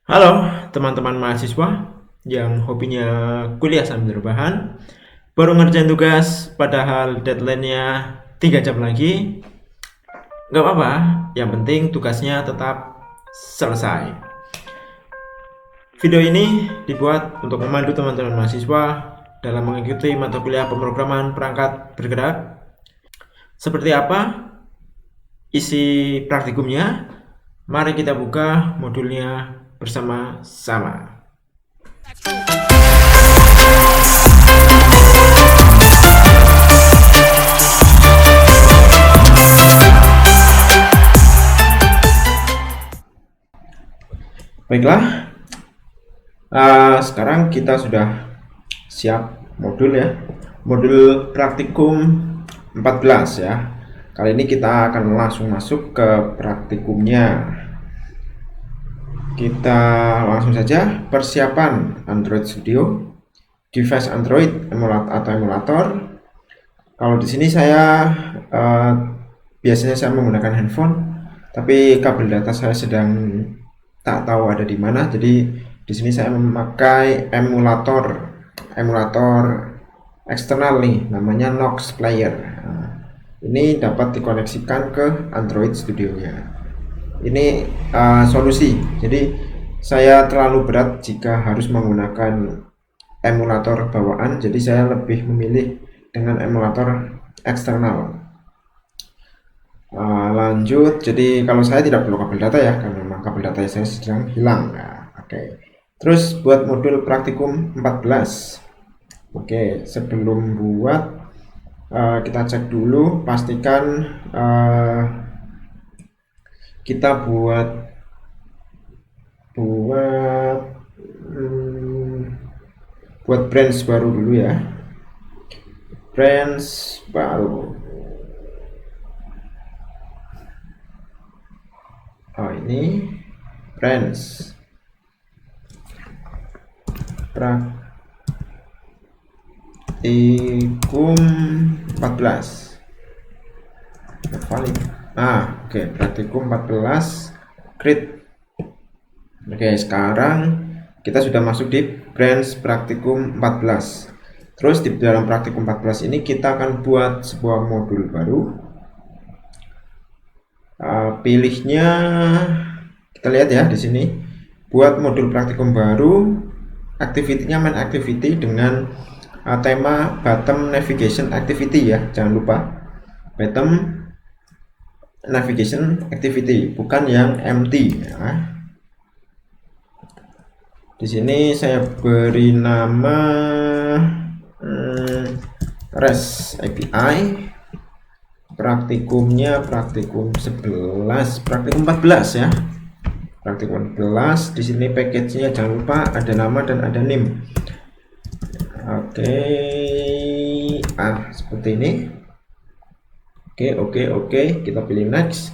Halo teman-teman mahasiswa yang hobinya kuliah sambil rebahan, baru ngerjain tugas padahal deadline-nya 3 jam lagi. Nggak apa-apa, yang penting tugasnya tetap selesai. Video ini dibuat untuk memandu teman-teman mahasiswa dalam mengikuti mata kuliah pemrograman perangkat bergerak. Seperti apa isi praktikumnya? Mari kita buka modulnya bersama-sama. Baiklah, sekarang kita sudah siap modul ya. Modul praktikum 14 ya. Kali ini kita akan langsung masuk ke praktikumnya. Kita langsung saja persiapan Android Studio, device Android atau emulator. Kalau di sini saya biasanya saya menggunakan handphone, tapi kabel data saya sedang tak tahu ada di mana. Jadi di sini saya memakai emulator eksternal nih, namanya Nox Player. Nah, ini dapat dikoneksikan ke Android Studio-nya. Ini solusi. Jadi saya terlalu berat jika harus menggunakan emulator bawaan, jadi saya lebih memilih dengan emulator eksternal. Lanjut, jadi kalau saya tidak perlu kabel data ya, karena memang kabel data saya sedang hilang. Nah, oke. Terus buat modul praktikum 14. Oke, sebelum buat kita cek dulu, pastikan kita buat branch baru dulu ya. Branch baru. Oh, ini branch praktikum 14 valid. Oke, praktikum 14 create. Oke, sekarang kita sudah masuk di branch praktikum 14. Terus di dalam praktikum 14 ini kita akan buat sebuah modul baru. Pilihnya kita lihat ya di sini. Buat modul praktikum baru, activity-nya main activity dengan tema bottom navigation activity ya. Jangan lupa bottom navigation activity, bukan yang empty ya. Di sini saya beri nama REST API. Praktikumnya praktikum 14 ya. Praktikum 14. Di sini package-nya jangan lupa ada nama dan ada name. Oke. Seperti ini. Oke, kita pilih next.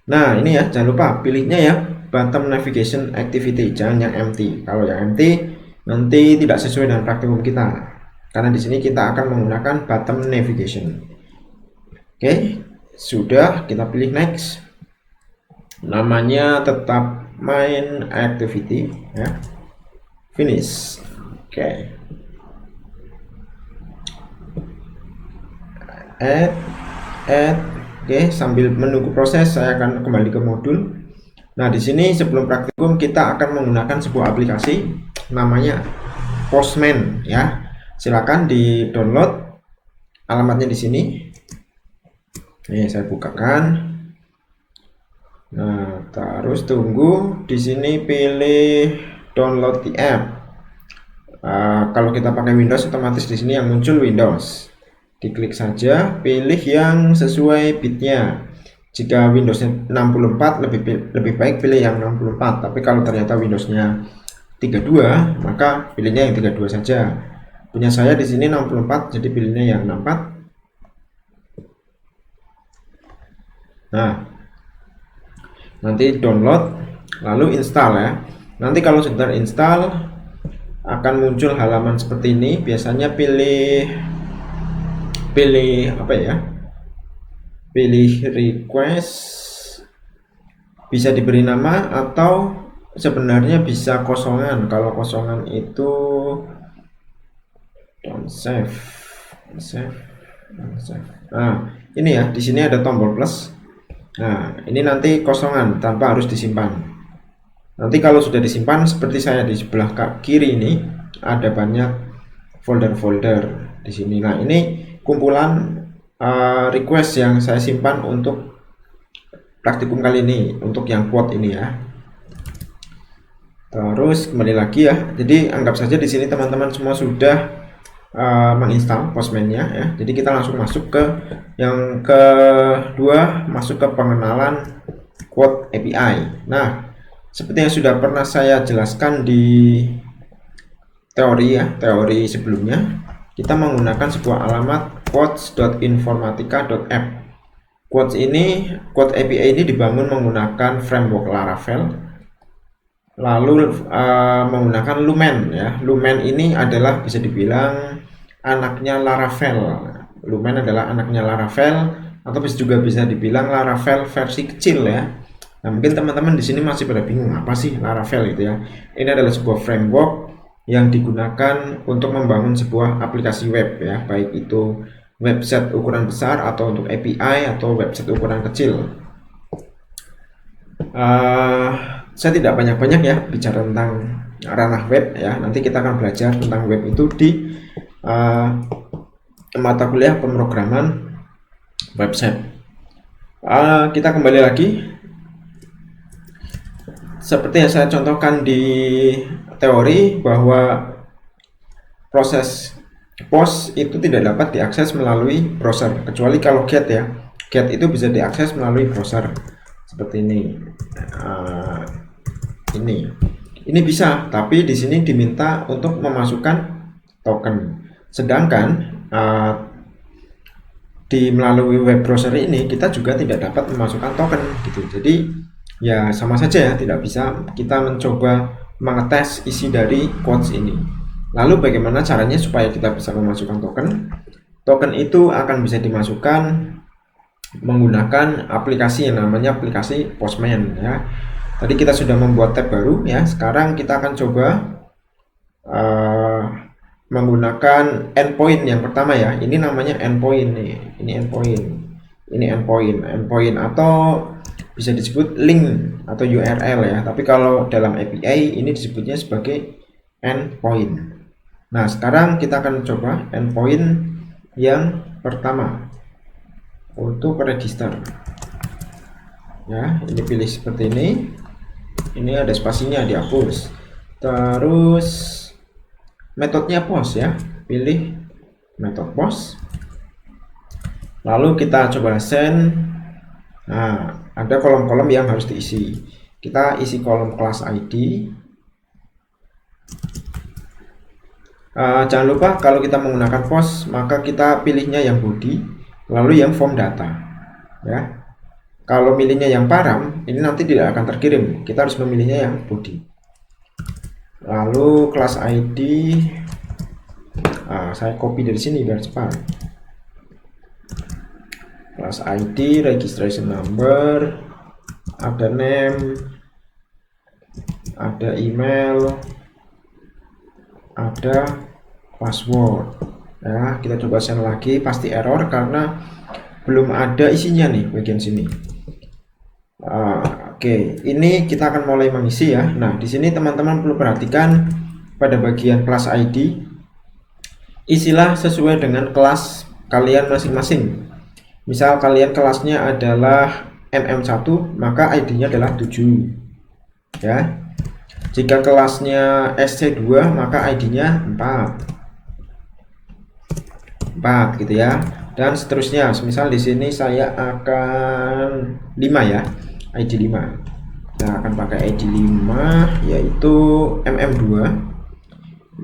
Nah, ini ya, jangan lupa pilihnya ya bottom navigation activity, jangan yang empty. Kalau yang empty nanti tidak sesuai dengan praktikum kita. Karena di sini kita akan menggunakan bottom navigation. Oke, sudah, kita pilih next. Namanya tetap main activity ya. Finish. Oke. Oke, sambil menunggu proses saya akan kembali ke modul. Nah, di sini sebelum praktikum kita akan menggunakan sebuah aplikasi namanya Postman ya. Silakan di-download, alamatnya di sini. Nih, saya bukakan. Nah, terus tunggu di sini pilih download the app. Kalau kita pakai Windows otomatis di sini yang muncul Windows. Diklik saja, pilih yang sesuai bitnya. Jika Windowsnya 64 lebih baik pilih yang 64. Tapi kalau ternyata Windowsnya 32, maka pilihnya yang 32 saja. Punya saya di sini 64, jadi pilihnya yang 64. Nah, nanti download lalu install ya. Nanti kalau sudah install akan muncul halaman seperti ini. Biasanya pilih apa ya? Pilih request, bisa diberi nama atau sebenarnya bisa kosongan. Kalau kosongan itu don't save, save, don't save. Nah, ini ya, di sini ada tombol plus. Nah, ini nanti kosongan tanpa harus disimpan. Nanti kalau sudah disimpan, seperti saya di sebelah kiri ini ada banyak folder-folder di sini. Nah, ini kumpulan request yang saya simpan untuk praktikum kali ini, untuk yang quote ini ya. Terus kembali lagi ya. Jadi anggap saja di sini teman-teman semua sudah menginstal Postman-nya ya. Jadi kita langsung masuk ke yang kedua, masuk ke pengenalan quote API. Nah, seperti yang sudah pernah saya jelaskan di teori ya, teori sebelumnya, kita menggunakan sebuah alamat quotes.informatica.app. Quotes API ini dibangun menggunakan framework Laravel, lalu menggunakan Lumen ya. Lumen ini adalah bisa dibilang anaknya Laravel. Lumen adalah anaknya Laravel, atau juga bisa dibilang Laravel versi kecil ya. Nah, mungkin teman-teman di sini masih pada bingung apa sih Laravel itu ya. Ini adalah sebuah framework yang digunakan untuk membangun sebuah aplikasi web ya, baik itu website ukuran besar atau untuk API atau website ukuran kecil. Saya tidak banyak-banyak ya bicara tentang ranah web ya. Nanti kita akan belajar tentang web itu di mata kuliah pemrograman website. Kita kembali lagi seperti yang saya contohkan di teori, bahwa proses post itu tidak dapat diakses melalui browser kecuali kalau get ya. Get itu bisa diakses melalui browser seperti ini. Ini bisa, tapi di sini diminta untuk memasukkan token. Sedangkan di melalui web browser ini kita juga tidak dapat memasukkan token gitu. Jadi ya sama saja ya, tidak bisa kita mencoba mengetes isi dari quotes ini. Lalu bagaimana caranya supaya kita bisa memasukkan token? Token itu akan bisa dimasukkan menggunakan aplikasi yang namanya aplikasi Postman ya. Tadi kita sudah membuat tab baru ya. Sekarang kita akan coba menggunakan endpoint yang pertama ya. Ini namanya endpoint nih. Ini endpoint. Ini endpoint atau bisa disebut link atau URL ya. Tapi kalau dalam API ini disebutnya sebagai endpoint. Nah, sekarang kita akan coba endpoint yang pertama untuk register. Ya, ini pilih seperti ini. Ini ada spasinya, dihapus. Terus metodenya post ya. Pilih metode post. Lalu kita coba send. Nah, ada kolom-kolom yang harus diisi. Kita isi kolom class ID. Jangan lupa kalau kita menggunakan post, maka kita pilihnya yang body, lalu yang form data. Ya. Kalau milihnya yang param, ini nanti tidak akan terkirim. Kita harus memilihnya yang body. Lalu class ID, saya copy dari sini biar cepat. Class ID, registration number, ada name, ada email, ada password. Ya, kita coba send lagi, pasti error karena belum ada isinya nih bagian sini. Oke, ini kita akan mulai mengisi ya. Nah, di sini teman-teman perlu perhatikan pada bagian class ID, isilah sesuai dengan kelas kalian masing-masing. Misal kalian kelasnya adalah MM1, maka ID-nya adalah 7. Ya. Jika kelasnya SC2, maka ID-nya 4 gitu ya. Dan seterusnya. Misal di sini saya akan 5 ya. ID 5. Saya akan pakai ID 5 yaitu MM2.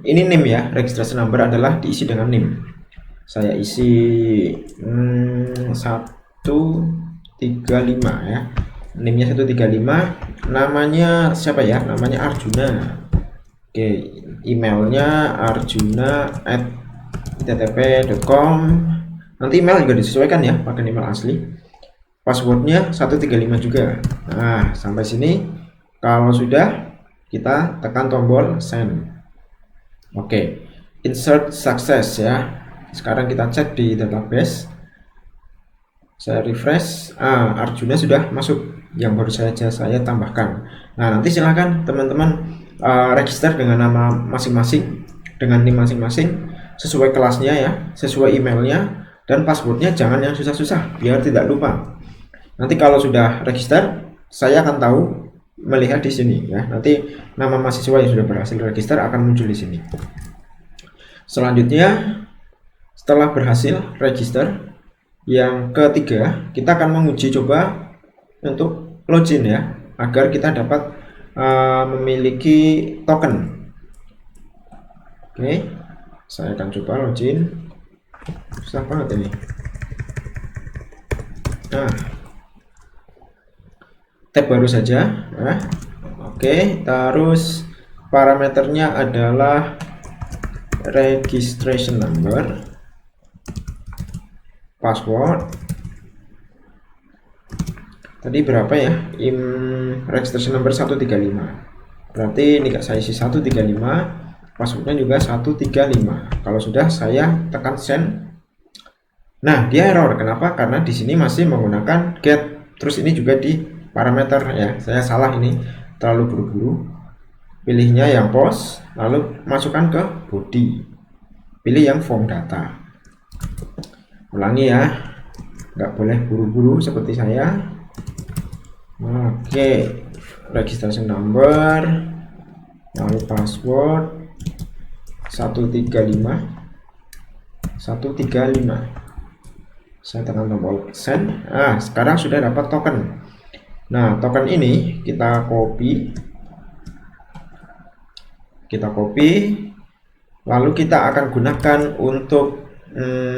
Ini name ya, registration number adalah diisi dengan name. Saya isi 135 ya. Name-nya 135, namanya siapa ya? Namanya Arjuna. Oke, emailnya arjuna@ittp.com. Nanti email juga disesuaikan ya, pakai email asli. Passwordnya 135 juga. Nah, sampai sini kalau sudah, kita tekan tombol send. Oke, insert success ya. Sekarang kita cek di database. Saya refresh. Arjuna sudah masuk yang baru saja saya tambahkan. Nah, nanti silakan teman-teman register dengan nama masing-masing, dengan NIM masing-masing, sesuai kelasnya ya, sesuai emailnya, dan passwordnya jangan yang susah-susah biar tidak lupa. Nanti kalau sudah register, saya akan tahu melihat di sini ya. Nanti nama mahasiswa yang sudah berhasil register akan muncul di sini. Selanjutnya, setelah berhasil register, yang ketiga, kita akan menguji coba untuk login ya, agar kita dapat memiliki token. Oke, saya akan coba login. Susah banget ini. Nah, tab baru saja. Oke, terus parameternya adalah registration number, password. Tadi berapa ya? Registration number 135. Berarti ini saya isi 135, passwordnya juga 135. Kalau sudah, saya tekan send. Nah, dia error. Kenapa? Karena di sini masih menggunakan get. Terus ini juga di parameter ya. Saya salah ini, terlalu buru-buru. Pilihnya yang post, lalu masukkan ke body. Pilih yang form data. Ulangi ya, nggak boleh buru-buru seperti saya. Oke, registration number, lalu password 135. Saya tekan tombol send. Sekarang sudah dapat token. Nah, token ini kita copy, lalu kita akan gunakan untuk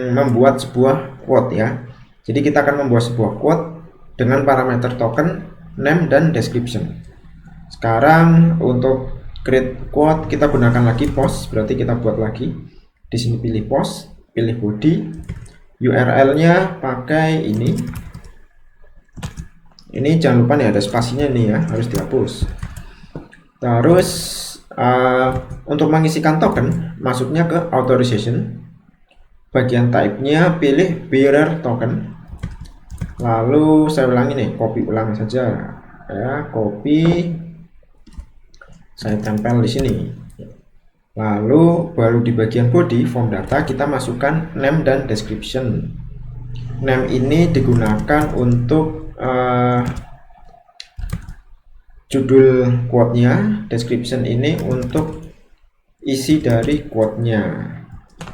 membuat sebuah quote ya. Jadi kita akan membuat sebuah quote dengan parameter token, name, dan description. Sekarang untuk create quote kita gunakan lagi post, berarti kita buat lagi. Di sini pilih post, pilih body, URL-nya pakai ini. Ini jangan lupa nih ada spasinya nih ya, harus dihapus. Terus untuk mengisikan token, masuknya ke authorization. Bagian type-nya pilih bearer token. Lalu saya ulangi nih, copy ulang saja ya, copy, saya tempel di sini. Lalu baru di bagian body form data kita masukkan name dan description. Name ini digunakan untuk judul quote-nya, description ini untuk isi dari quote-nya.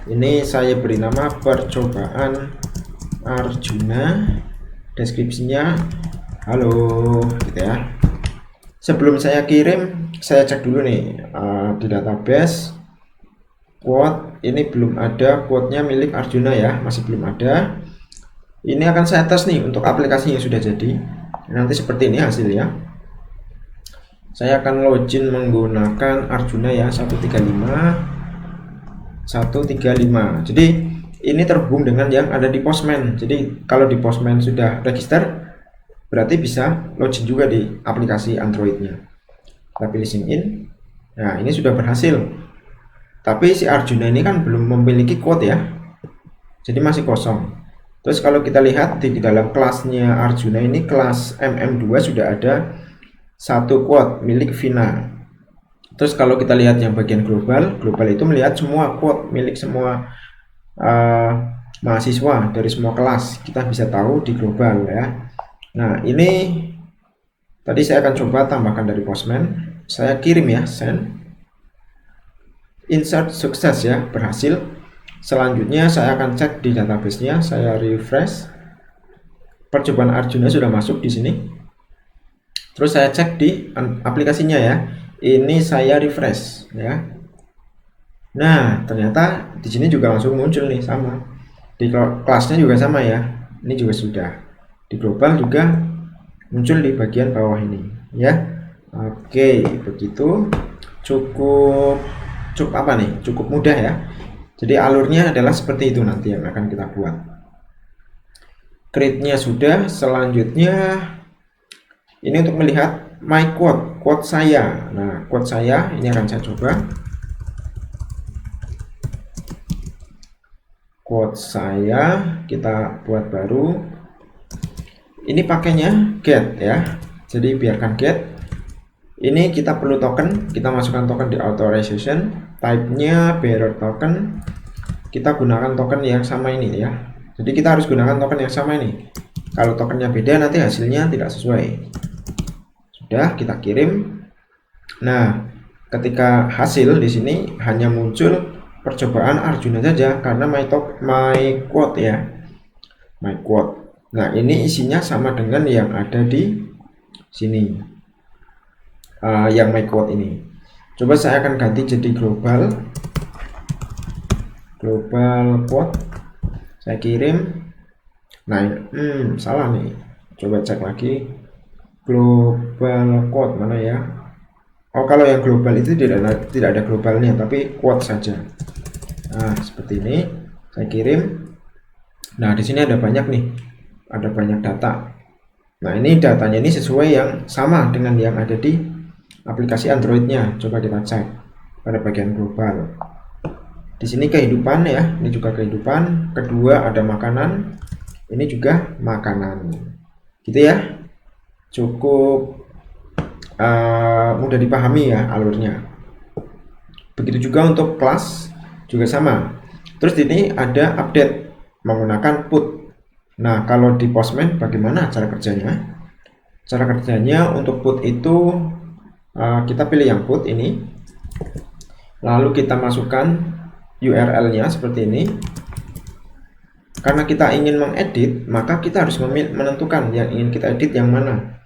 Ini saya beri nama percobaan Arjuna, deskripsinya halo gitu ya. Sebelum saya kirim, saya cek dulu nih di database quote ini belum ada quote-nya milik Arjuna ya, masih belum ada. Ini akan saya tes nih untuk aplikasi yang sudah jadi. Nanti seperti ini hasilnya. Saya akan login menggunakan Arjuna ya, 135. Jadi ini terhubung dengan yang ada di Postman. Jadi kalau di Postman sudah register, berarti bisa login juga di aplikasi Androidnya. Kita pilih sign in. Nah, ini sudah berhasil. Tapi si Arjuna ini kan belum memiliki quote ya, jadi masih kosong. Terus kalau kita lihat di dalam kelasnya Arjuna ini, kelas MM2 sudah ada satu quote milik Vina. Terus kalau kita lihat yang bagian global itu melihat semua quote milik semua mahasiswa dari semua kelas. Kita bisa tahu di global ya. Nah, ini tadi saya akan coba tambahkan dari Postman. Saya kirim ya, send. Insert sukses ya, berhasil. Selanjutnya saya akan cek di database-nya, saya refresh. Percobaan Arjuna sudah masuk di sini. Terus saya cek di aplikasinya ya. Ini saya refresh ya. Nah, ternyata di sini juga langsung muncul nih, sama. Di kelasnya juga sama ya. Ini juga sudah. Di global juga muncul di bagian bawah ini ya. Oke, begitu. Cukup apa nih? Cukup mudah ya. Jadi alurnya adalah seperti itu nanti yang akan kita buat. Create-nya sudah. Selanjutnya ini untuk melihat my quote quote saya. Nah, quote saya ini akan saya coba. Quote saya kita buat baru. Ini pakainya get ya. Jadi biarkan get. Ini kita perlu token, kita masukkan token di authorization, type-nya bearer token. Kita gunakan token yang sama ini ya. Jadi kita harus gunakan token yang sama ini. Kalau tokennya beda nanti hasilnya tidak sesuai. Sudah kita kirim. Nah, ketika hasil di sini hanya muncul percobaan Arjuna saja karena my quote ya, my quote. Nah, ini isinya sama dengan yang ada di sini, yang my quote ini. Coba saya akan ganti jadi global quote, saya kirim. Nah, salah nih, coba cek lagi global quote mana ya. Oh, kalau yang global itu tidak ada globalnya, tapi quote saja. Nah, seperti ini saya kirim. Nah, di sini ada banyak nih, ada banyak data. Nah, ini datanya ini sesuai yang sama dengan yang ada di aplikasi Androidnya. Coba kita cek pada bagian global. Di sini kehidupan ya, ini juga kehidupan. Kedua ada makanan, ini juga makanan. Gitu ya, cukup mudah dipahami ya alurnya. Begitu juga untuk kelas juga sama. Terus ini ada update menggunakan put. Nah, kalau di Postman bagaimana cara kerjanya? Cara kerjanya untuk put itu kita pilih yang put ini, lalu kita masukkan URL-nya seperti ini. Karena kita ingin mengedit, maka kita harus menentukan yang ingin kita edit yang mana.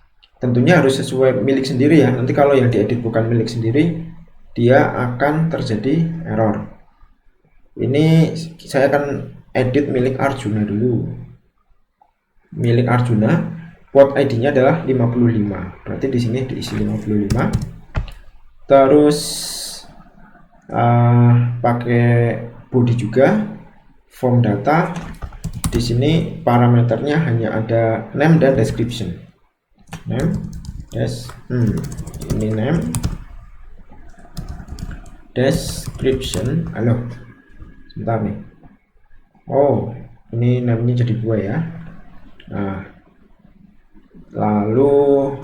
Tentunya harus sesuai milik sendiri ya. Nanti kalau yang diedit bukan milik sendiri, dia akan terjadi error. Ini saya akan edit milik Arjuna dulu. Milik Arjuna, quote ID-nya adalah 55. Berarti di sini diisi 55. Terus pakai body juga, form data. Di sini parameternya hanya ada name dan description. Name, ini name, description. Halo, sebentar nih. Oh, ini namanya jadi 2 ya. Nah, lalu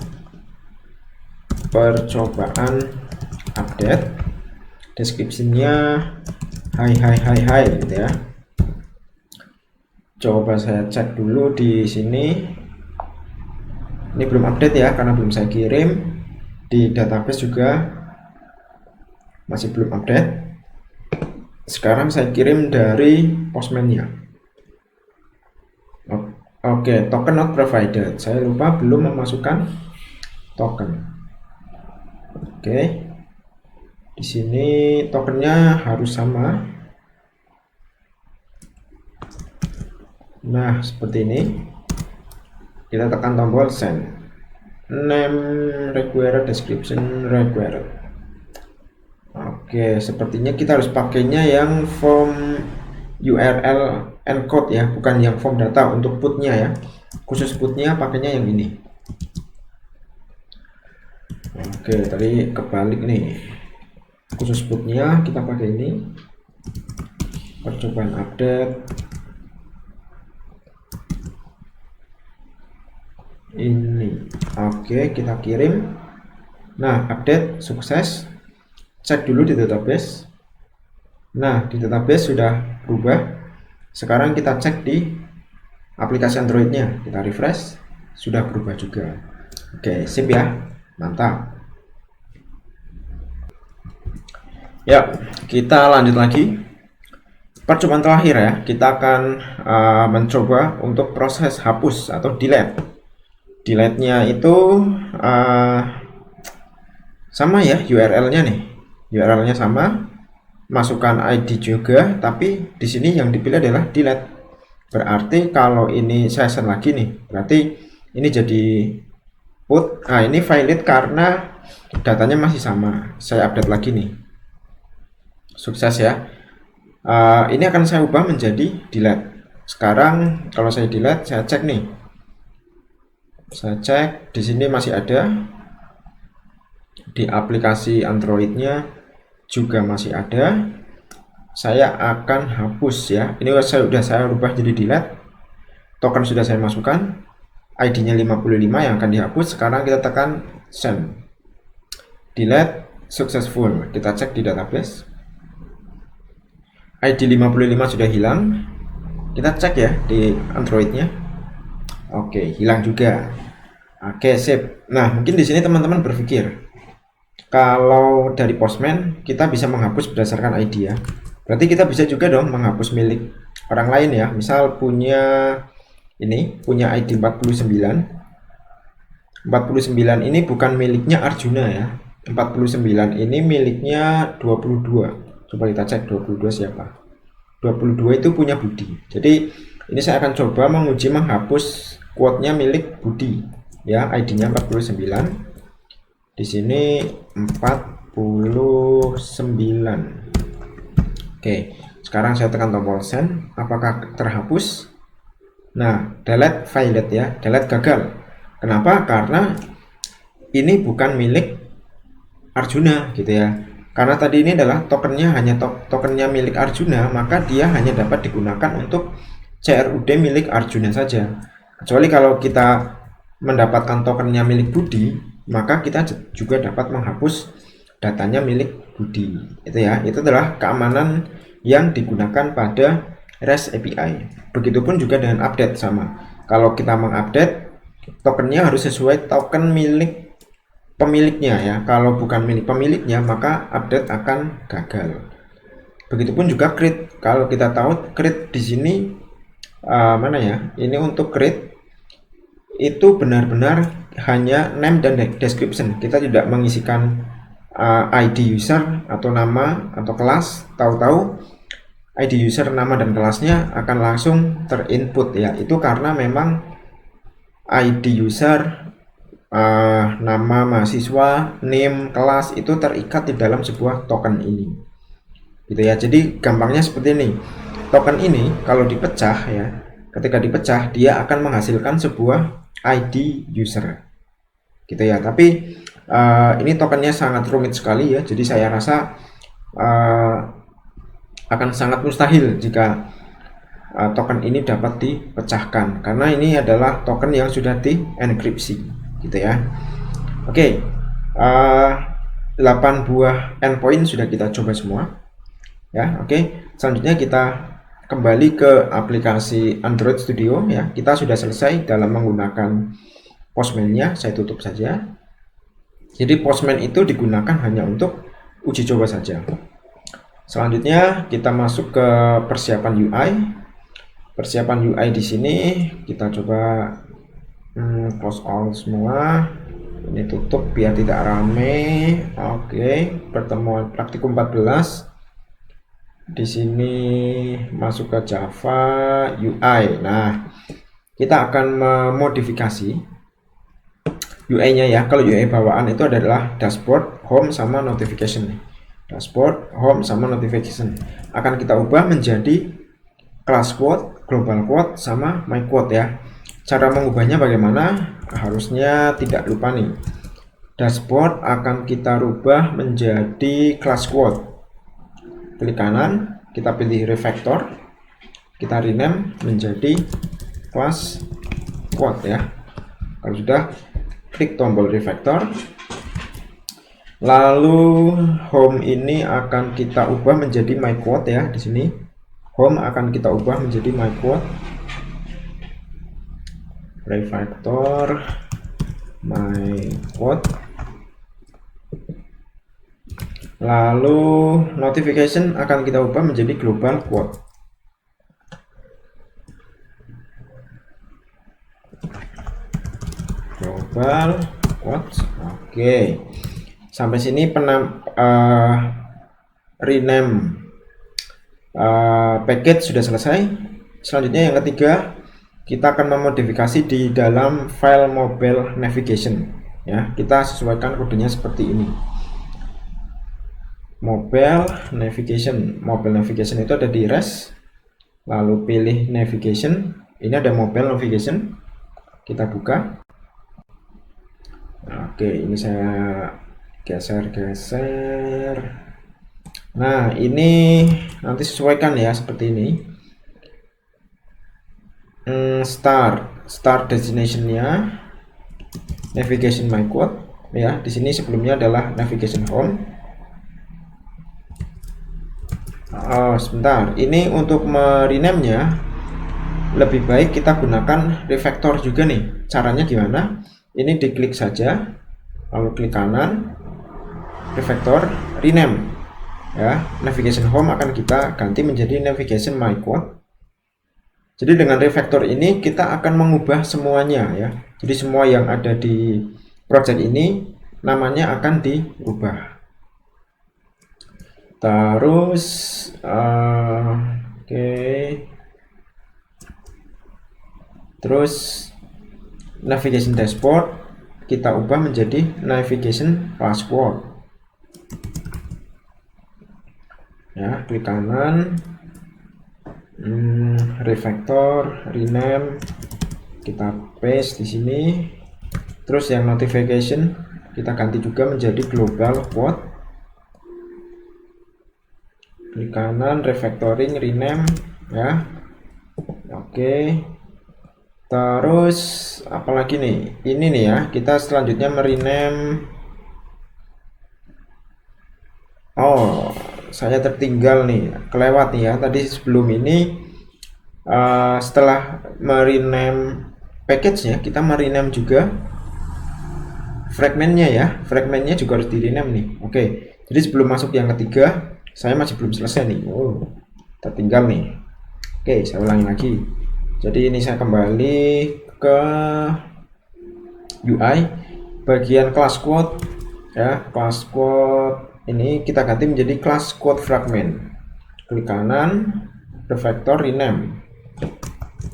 percobaan update, descriptionnya hai gitu ya. Coba saya cek dulu di sini. Ini belum update ya, karena belum saya kirim. Di database juga masih belum update. Sekarang saya kirim dari Postman-nya. Oke, token not provided. Saya lupa belum memasukkan token. Oke. Di sini tokennya harus sama. Nah, seperti ini. Kita tekan tombol send. Name required, description required. Oke, sepertinya kita harus pakainya yang form URL encode ya, bukan yang form data untuk putnya ya. Khusus putnya pakainya yang ini. Oke, tadi kebalik nih. Khusus putnya kita pakai ini. Percobaan update. Ini. Oke, kita kirim. Nah, update sukses. Cek dulu di database. Nah, di database sudah berubah. Sekarang kita cek di aplikasi Androidnya. Kita refresh, sudah berubah juga. Oke, sip ya. Mantap. Ya, kita lanjut lagi. Percobaan terakhir ya. Kita akan mencoba untuk proses hapus atau delete. Delete-nya itu sama ya, URL-nya nih. URL-nya sama, masukkan ID juga, tapi di sini yang dipilih adalah delete. Berarti kalau ini saya send lagi nih, berarti ini jadi put. Nah, ini valid karena datanya masih sama. Saya update lagi nih. Sukses ya. Ini akan saya ubah menjadi delete. Sekarang kalau saya delete, saya cek nih. Saya cek di sini masih ada. di aplikasi Androidnya juga masih ada. Saya akan hapus ya. Ini sudah saya rubah jadi delete. Token sudah saya masukkan, ID-nya 55 yang akan dihapus. Sekarang kita tekan send. Delete successful. Kita cek di database. ID 55 sudah hilang. Kita cek ya di Androidnya. Oke, hilang juga. Oke, sip. Nah, mungkin di sini teman-teman berpikir, kalau dari Postman kita bisa menghapus berdasarkan ID ya. Berarti kita bisa juga dong menghapus milik orang lain ya. Misal punya ID 49. 49 ini bukan miliknya Arjuna ya. 49 ini miliknya 22. Coba kita cek 22 siapa. 22 itu punya Budi. Jadi ini saya akan coba menguji menghapus quote-nya milik Budi ya, ID-nya 49. Di sini 49. Oke, sekarang saya tekan tombol send. Apakah terhapus? Nah, delete failed ya, delete gagal. Kenapa? Karena ini bukan milik Arjuna gitu ya. Karena tadi ini adalah tokennya hanya tokennya milik Arjuna, maka dia hanya dapat digunakan untuk CRUD milik Arjuna saja. Kecuali kalau kita mendapatkan tokennya milik Budi, maka kita juga dapat menghapus datanya milik Budi. Itu ya, itu adalah keamanan yang digunakan pada REST API. Begitupun juga dengan update sama. Kalau kita mengupdate, tokennya harus sesuai token milik pemiliknya ya. Kalau bukan milik pemiliknya, maka update akan gagal. Begitupun juga create. Kalau kita tahu create di sini mana ya? Ini untuk create itu benar-benar hanya name dan description. Kita tidak mengisikan ID user atau nama atau kelas. Tahu-tahu ID user, nama dan kelasnya akan langsung terinput ya. Itu karena memang ID user, nama mahasiswa, name, kelas itu terikat di dalam sebuah token ini. Gitu ya. Jadi gampangnya seperti ini. Token ini kalau dipecah ya, ketika dipecah dia akan menghasilkan sebuah ID user. Gitu ya. Tapi ini tokennya sangat rumit sekali ya. Jadi saya rasa akan sangat mustahil jika token ini dapat dipecahkan, karena ini adalah token yang sudah dienkripsi gitu ya. Oke, 8 buah endpoint sudah kita coba semua ya. Oke, selanjutnya kita kembali ke aplikasi Android Studio ya. Kita sudah selesai dalam menggunakan Postman-nya. Saya tutup saja. Jadi Postman itu digunakan hanya untuk uji coba saja. Selanjutnya kita masuk ke persiapan UI. Persiapan UI di sini kita coba close all semua. Ini tutup biar tidak rame. Oke, pertemuan praktikum 14. Di sini masuk ke Java UI. Nah, kita akan memodifikasi UI-nya ya. Kalau UI bawaan itu adalah dashboard, home sama notification. Dashboard, home, sama notification akan kita ubah menjadi class quote, global quote, sama my quote ya. Cara mengubahnya bagaimana? Harusnya tidak lupa nih. Dashboard akan kita rubah menjadi class quote. Klik kanan, kita pilih refactor, kita rename menjadi class quote ya. Kalau sudah, klik tombol refactor. Lalu home ini akan kita ubah menjadi my quote ya. Di sini home akan kita ubah menjadi my quote. Refactor my quote. Lalu notification akan kita ubah menjadi global quote. Global quote. Oke. Sampai sini rename package sudah selesai. Selanjutnya yang ketiga, kita akan memodifikasi di dalam file mobile navigation ya. Kita sesuaikan kodenya seperti ini. Mobile navigation itu ada di REST, lalu pilih navigation. Ini ada mobile navigation, kita buka. Oke, ini saya geser. Nah, ini nanti sesuaikan ya seperti ini. Start destinationnya, navigation my quote ya. Di sini sebelumnya adalah navigation home. Sebentar, ini untuk merename-nya lebih baik kita gunakan refactor juga nih. Caranya gimana? Ini diklik saja, lalu klik kanan, refactor, rename ya. Navigation home akan kita ganti menjadi navigation my quote. Jadi dengan refactor ini kita akan mengubah semuanya ya. Jadi semua yang ada di project ini namanya akan diubah. Terus terus navigation dashboard kita ubah menjadi navigation password ya. Klik kanan, refactor, rename, kita paste di sini. Terus yang notification kita ganti juga menjadi global quote. Klik kanan, refactoring, rename ya. Oke. Terus apalagi nih? Ini nih ya, kita selanjutnya merename. Saya tertinggal nih, kelewat nih ya. Tadi sebelum ini setelah merename package-nya, kita merename juga fragmentnya ya. Fragmentnya juga harus direname nih. Oke. Jadi sebelum masuk yang ketiga, saya masih belum selesai nih. Tertinggal nih. Oke, saya ulangi lagi. Jadi ini saya kembali ke UI bagian class quote ya. Class quote ini kita ganti menjadi class quote fragment. Klik kanan, refactor, rename.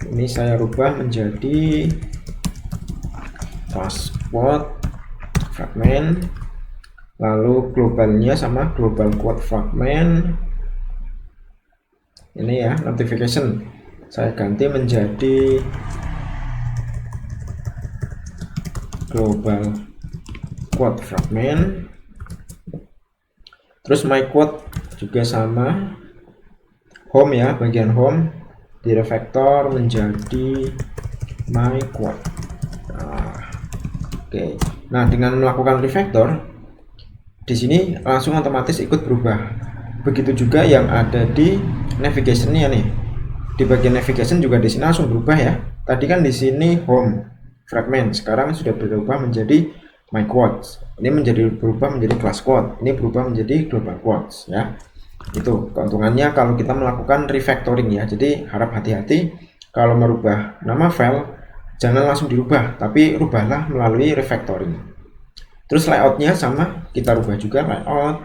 Ini saya rubah menjadi class quote fragment, lalu globalnya sama global quote fragment. Ini ya, notification saya ganti menjadi global quote fragment. Terus my quote juga sama, home ya, bagian home di refactor menjadi my quote. Oke. Nah, dengan melakukan refactor di sini langsung otomatis ikut berubah. Begitu juga yang ada di navigation-nya nih. Di bagian navigation juga di sini langsung berubah ya. Tadi kan di sini home fragment, sekarang sudah berubah menjadi my quotes. Ini berubah menjadi class quote. Ini berubah menjadi global quotes ya. Itu keuntungannya kalau kita melakukan refactoring ya. Jadi harap hati-hati kalau merubah nama file, jangan langsung dirubah, tapi rubahlah melalui refactoring. Terus layoutnya sama, kita rubah juga layout.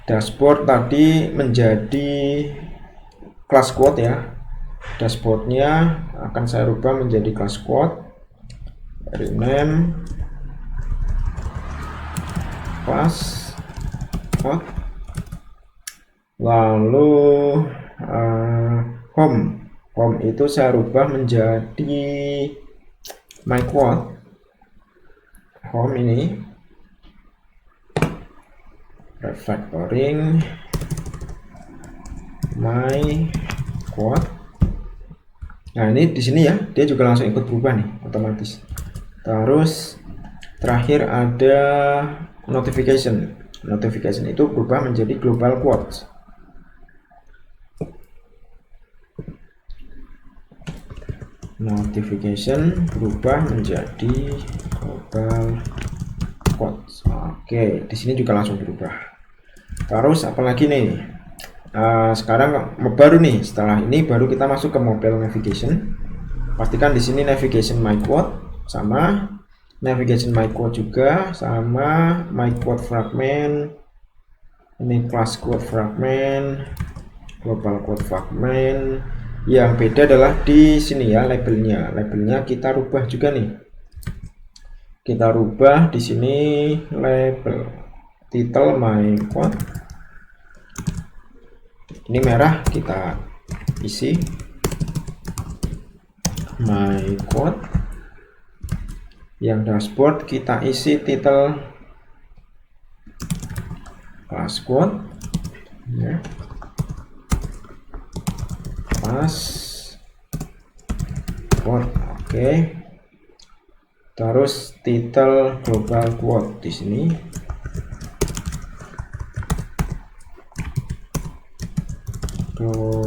Dashboard tadi menjadi class quote ya. Dashboardnya akan saya rubah menjadi class quote. Rename class quote. Lalu home itu saya rubah menjadi my quote. Home ini refactoring my quote. Nah, ini di sini ya, dia juga langsung ikut berubah nih otomatis. Terus terakhir ada notification. Notification itu berubah menjadi global quotes. Notification berubah menjadi global quotes. Oke, di sini juga langsung berubah. Terus apalagi nih? Sekarang baru nih, setelah ini baru kita masuk ke mobile navigation. Pastikan di sini navigation my quote sama, navigation my quote juga sama, my quote fragment. Ini class quote fragment, global quote fragment. Yang beda adalah di sini ya, labelnya. Labelnya kita rubah juga nih. Kita rubah di sini label title my quote. Ini merah, kita isi my quote. Yang dashboard kita isi title class quote ya. Class quote, oke. Terus title global quote di sini. Global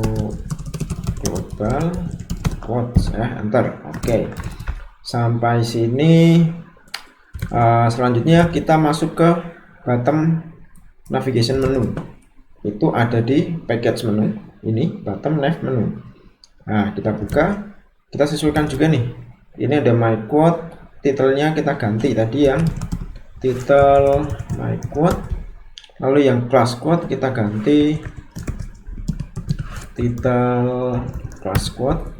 quote ya, enter. Oke. Sampai sini selanjutnya kita masuk ke bottom navigation menu. Itu ada di package menu. Ini bottom left menu. Nah, kita buka, kita sesuaikan juga nih. Ini ada my quote, titelnya kita ganti tadi yang title my quote. Lalu yang class quote kita ganti title class quote.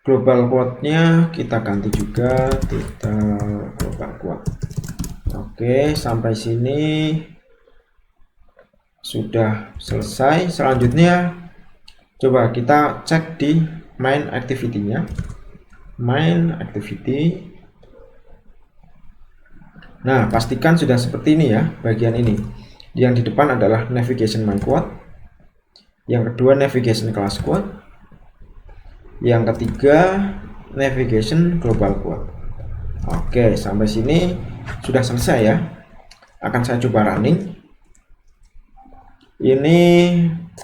Global quote-nya kita ganti juga title global quote. Oke, sampai sini sudah selesai. Selanjutnya coba kita cek di main activity-nya. Main activity. Nah, pastikan sudah seperti ini ya, bagian ini. Yang di depan adalah navigation my quote. Yang kedua navigation class quote. Yang ketiga navigation global quote. Oke, sampai sini sudah selesai ya. Akan saya coba running. Ini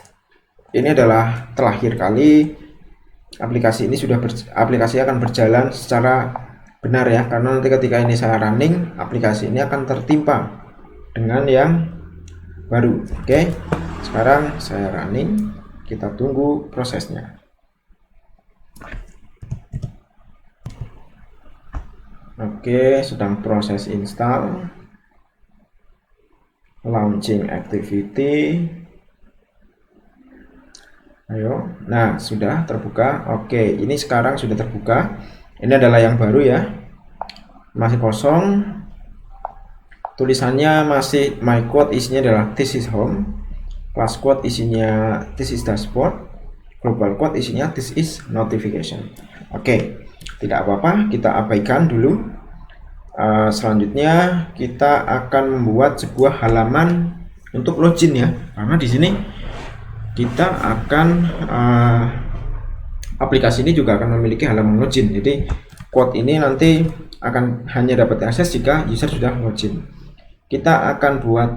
adalah terakhir kali aplikasi ini aplikasi akan berjalan secara benar ya, karena nanti ketika ini saya running, aplikasi ini akan tertimpa dengan yang baru. Oke, sekarang saya running, kita tunggu prosesnya. Oke, sedang proses install, launching activity. Ayo, nah sudah terbuka. Oke, ini sekarang sudah terbuka. Ini adalah yang baru ya, masih kosong. Tulisannya masih my quote, isinya adalah this is home. Class quote isinya this is dashboard. Global quote isinya this is notification. Oke, tidak apa-apa, kita abaikan dulu. Selanjutnya kita akan membuat sebuah halaman untuk login ya, karena di sini kita akan aplikasi ini juga akan memiliki halaman login. Jadi quote ini nanti akan hanya dapat akses jika user sudah login. Kita akan buat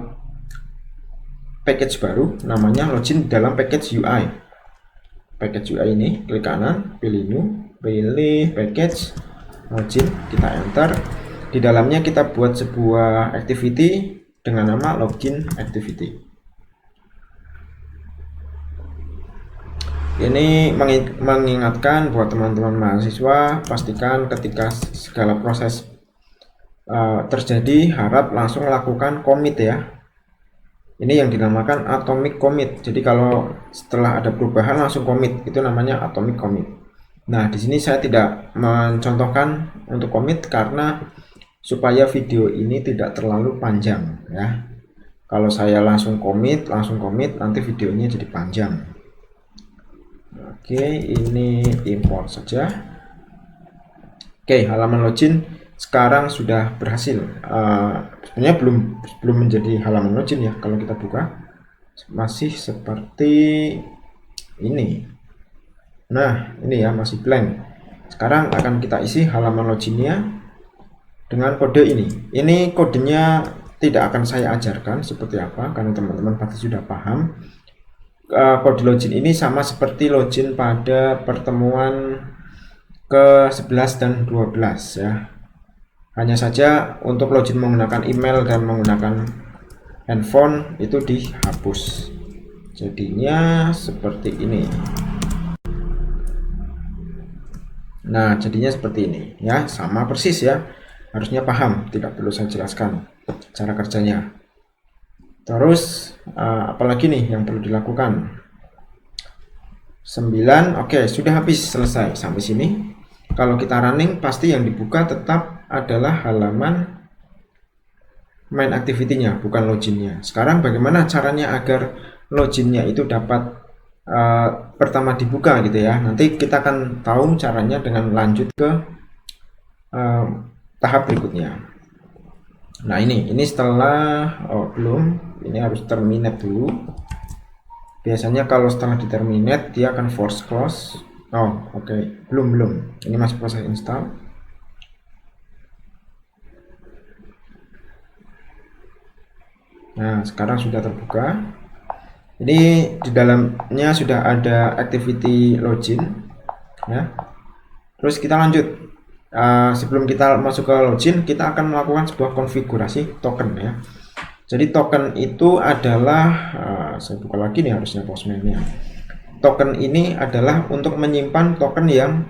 package baru, namanya login dalam package UI. Package UI ini klik kanan, pilih new, pilih package login, kita enter. Di dalamnya kita buat sebuah activity dengan nama login activity. Ini mengingatkan buat teman-teman mahasiswa, pastikan ketika segala proses terjadi, harap langsung lakukan commit ya. Ini yang dinamakan atomic commit. Jadi kalau setelah ada perubahan langsung commit, itu namanya atomic commit. Nah, di sini saya tidak mencontohkan untuk commit karena supaya video ini tidak terlalu panjang ya. Kalau saya langsung commit, nanti videonya jadi panjang. Oke, ini import saja. Oke, halaman login sekarang sudah berhasil. Sebenarnya belum menjadi halaman login ya. Kalau kita buka masih seperti ini. Nah, ini ya masih blank. Sekarang akan kita isi halaman loginnya dengan kode ini. Ini kodenya tidak akan saya ajarkan seperti apa karena teman-teman pasti sudah paham. Kode login ini sama seperti login pada pertemuan ke-11 dan 12 ya. Hanya saja untuk login menggunakan email dan menggunakan handphone itu dihapus. Jadinya seperti ini. Nah, jadinya seperti ini ya, sama persis ya. Harusnya paham, tidak perlu saya jelaskan cara kerjanya. Terus apalagi nih yang perlu dilakukan? 9, oke, sudah habis, selesai sampai sini. Kalau kita running pasti yang dibuka tetap adalah halaman main activity-nya, bukan loginnya. Sekarang bagaimana caranya agar loginnya itu dapat pertama dibuka gitu ya. Nanti kita akan tahu caranya dengan lanjut ke tahap berikutnya. Nah ini setelah, oh belum, ini harus terminate dulu. Biasanya kalau setelah di terminate dia akan force close. Oh oke, belum, ini masih proses install. Nah sekarang sudah terbuka. Ini di dalamnya sudah ada activity login ya. Terus kita lanjut. Sebelum kita masuk ke login, kita akan melakukan sebuah konfigurasi token ya. Jadi token itu adalah, saya buka lagi nih harusnya Postman-nya. Token ini adalah untuk menyimpan token yang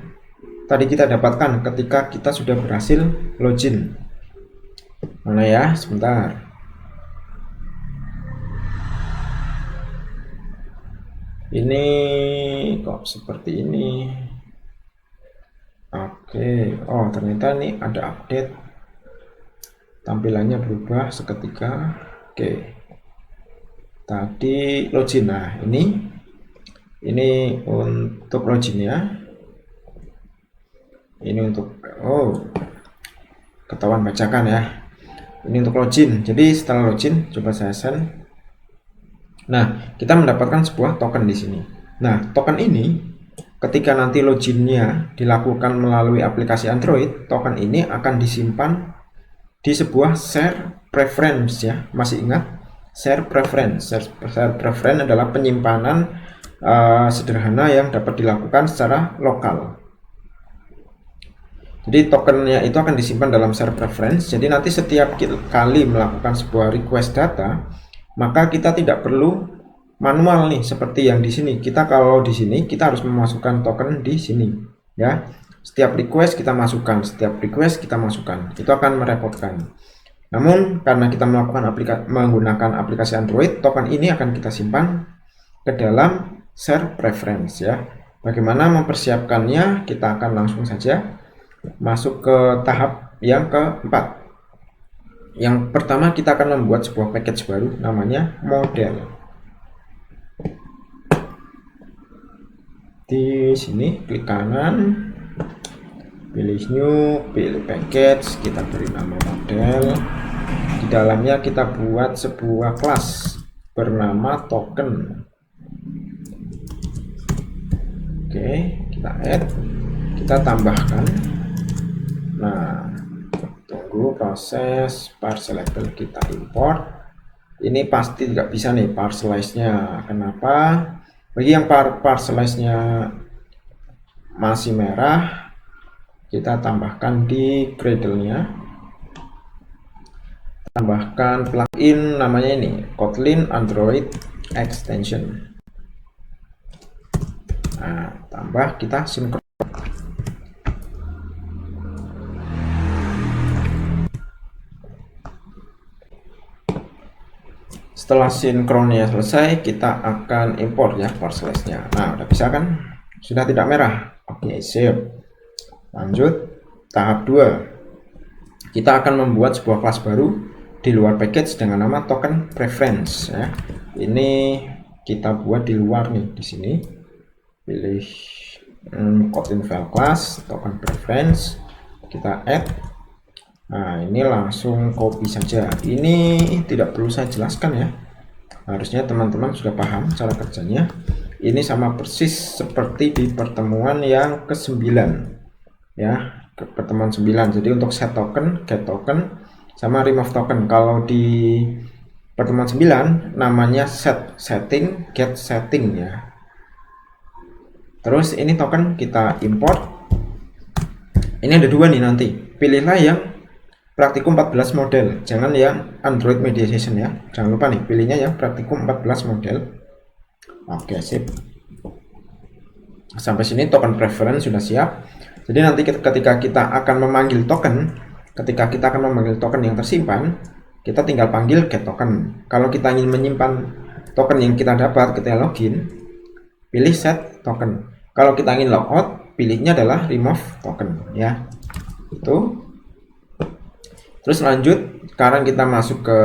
tadi kita dapatkan ketika kita sudah berhasil login. Mana ya? Sebentar. Ini kok seperti ini. Oke, oh ternyata ini ada update, tampilannya berubah seketika. Oke, tadi login. Nah ini untuk login ya. Ini untuk, oh ketahuan bacakan ya. Ini untuk login. Jadi setelah login, coba saya send. Nah, kita mendapatkan sebuah token di sini. Nah, token ini ketika nanti loginnya dilakukan melalui aplikasi Android, token ini akan disimpan di sebuah share preference ya. Masih ingat? Share preference. Share preference adalah penyimpanan sederhana yang dapat dilakukan secara lokal. Jadi tokennya itu akan disimpan dalam share preference. Jadi nanti setiap kali melakukan sebuah request data, maka kita tidak perlu manual nih seperti yang di sini. Kita kalau di sini kita harus memasukkan token di sini ya. Setiap request kita masukkan, itu akan merepotkan. Namun karena kita menggunakan aplikasi Android, token ini akan kita simpan ke dalam share preference ya. Bagaimana mempersiapkannya? Kita akan langsung saja masuk ke tahap yang keempat. Yang pertama kita akan membuat sebuah package baru namanya model. Di sini klik kanan, pilih new, pilih package, kita beri nama model. Di dalamnya kita buat sebuah kelas bernama token. Oke, kita add, kita tambahkan. Nah, tunggu proses parcel label kita import. Ini pasti tidak bisa nih parcelize-nya. Kenapa? Bagi yang parcelize-nya masih merah, kita tambahkan di Gradle-nya. Tambahkan plugin namanya ini Kotlin Android Extension. Nah, tambah kita sinkron. Setelah sinkronnya selesai, kita akan import ya parcelize-nya. Nah, udah bisa kan? Sudah tidak merah. Oke, sip. Lanjut tahap 2. Kita akan membuat sebuah kelas baru di luar package dengan nama token preference ya. Ini kita buat di luar nih, di sini. Pilih Kotlin file class token preference, kita add. Nah, ini langsung copy saja. Ini tidak perlu saya jelaskan ya. Harusnya teman-teman sudah paham cara kerjanya. Ini sama persis seperti di pertemuan yang ke-9 ya, pertemuan 9. Jadi untuk set token, get token, sama remove token. Kalau di pertemuan 9 namanya set setting, get setting ya. Terus ini token kita import. Ini ada dua nih nanti. Pilihlah yang Praktikum 14 model, jangan yang Android Media Session ya. Jangan lupa nih, pilihnya yang Praktikum 14 model. Oke, sip. Sampai sini token preference sudah siap. Jadi nanti ketika kita akan memanggil token, yang tersimpan, kita tinggal panggil get token. Kalau kita ingin menyimpan token yang kita dapat ketika login, pilih set token. Kalau kita ingin logout, pilihnya adalah remove token ya. Itu. Terus lanjut, sekarang kita masuk ke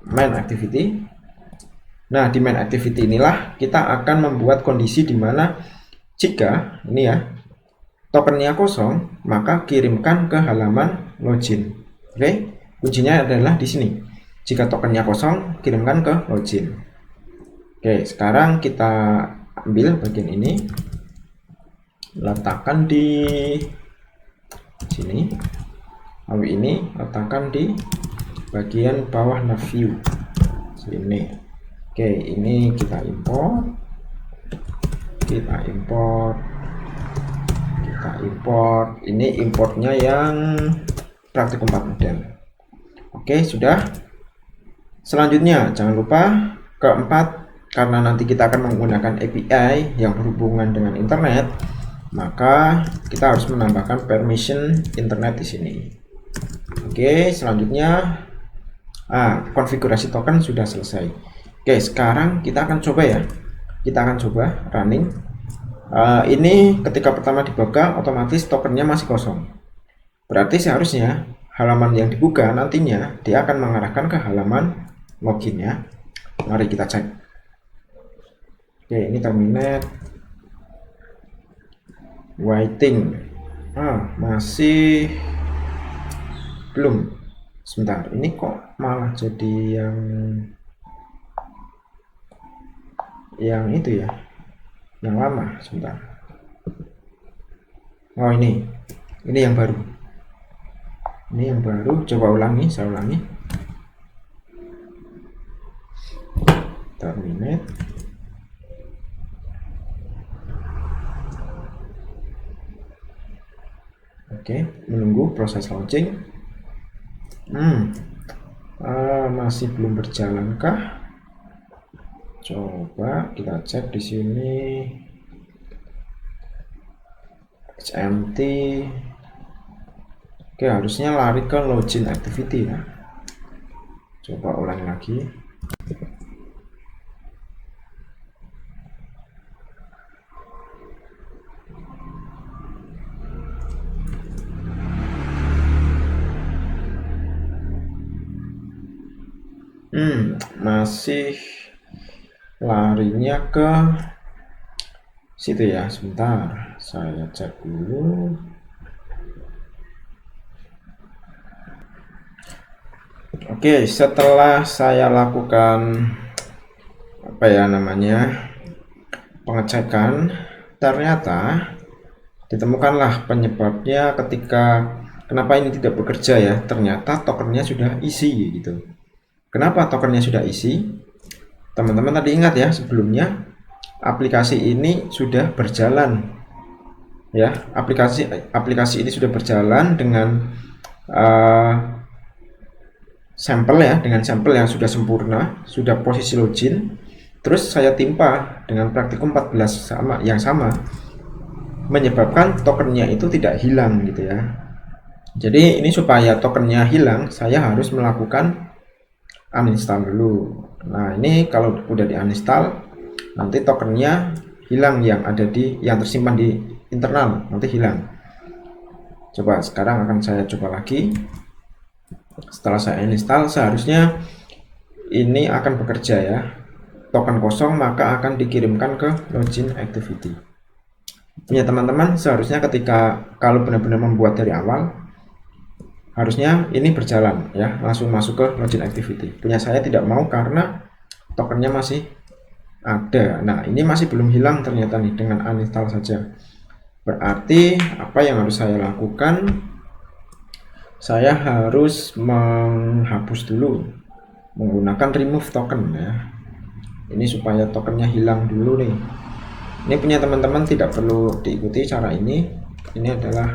main activity. Nah, di main activity inilah kita akan membuat kondisi di mana jika ini ya tokennya kosong, maka kirimkan ke halaman login. Oke, kuncinya adalah di sini. Jika tokennya kosong, kirimkan ke login. Oke, sekarang kita ambil bagian ini, letakkan di sini. Lalu ini letakkan di bagian bawah nav view sini. Oke, ini kita import, ini importnya yang praktikum 4 model. Oke, sudah. Selanjutnya jangan lupa keempat, karena nanti kita akan menggunakan API yang berhubungan dengan internet, maka kita harus menambahkan permission internet di sini. Oke, selanjutnya konfigurasi token sudah selesai. Oke, sekarang kita akan coba ya. Kita akan coba running. Ini ketika pertama dibuka, otomatis tokennya masih kosong. Berarti seharusnya halaman yang dibuka nantinya dia akan mengarahkan ke halaman login ya. Mari kita cek. Oke, ini terminate waiting. Masih belum. Sebentar, ini kok malah jadi yang itu ya, yang lama. Sebentar. Oh, ini yang baru. Ini yang baru. Coba ulangi, saya ulangi. Terminate. Oke, menunggu proses launching. Masih belum berjalankah? Coba kita cek di sini. HMT. Oke, harusnya lari ke login activity ya. Coba ulangi lagi. Masih larinya ke situ ya. Sebentar, saya cek dulu. Oke, setelah saya lakukan pengecekan, ternyata ditemukanlah penyebabnya ketika kenapa ini tidak bekerja ya. Ternyata tokennya sudah isi gitu. Kenapa tokennya sudah isi? Teman-teman tadi ingat ya, sebelumnya aplikasi ini sudah berjalan ya. Aplikasi ini sudah berjalan dengan sampel ya, dengan sampel yang sudah sempurna, sudah posisi login. Terus saya timpa dengan praktikum 14 yang sama, menyebabkan tokennya itu tidak hilang gitu ya. Jadi ini supaya tokennya hilang, saya harus melakukan uninstall dulu. Nah, ini kalau udah di uninstall, nanti tokennya hilang, yang tersimpan di internal nanti hilang. Coba sekarang akan saya coba lagi. Setelah saya install, seharusnya ini akan bekerja ya. Token kosong maka akan dikirimkan ke login activity. Punya teman-teman seharusnya kalau benar-benar membuat dari awal, harusnya ini berjalan ya, langsung masuk ke login activity. Punya saya tidak mau karena tokennya masih ada. Nah, ini masih belum hilang ternyata nih dengan uninstall saja. Berarti apa yang harus saya lakukan? Saya harus menghapus dulu menggunakan remove token ya. Ini supaya tokennya hilang dulu nih. Ini punya teman-teman tidak perlu diikuti cara ini. Ini adalah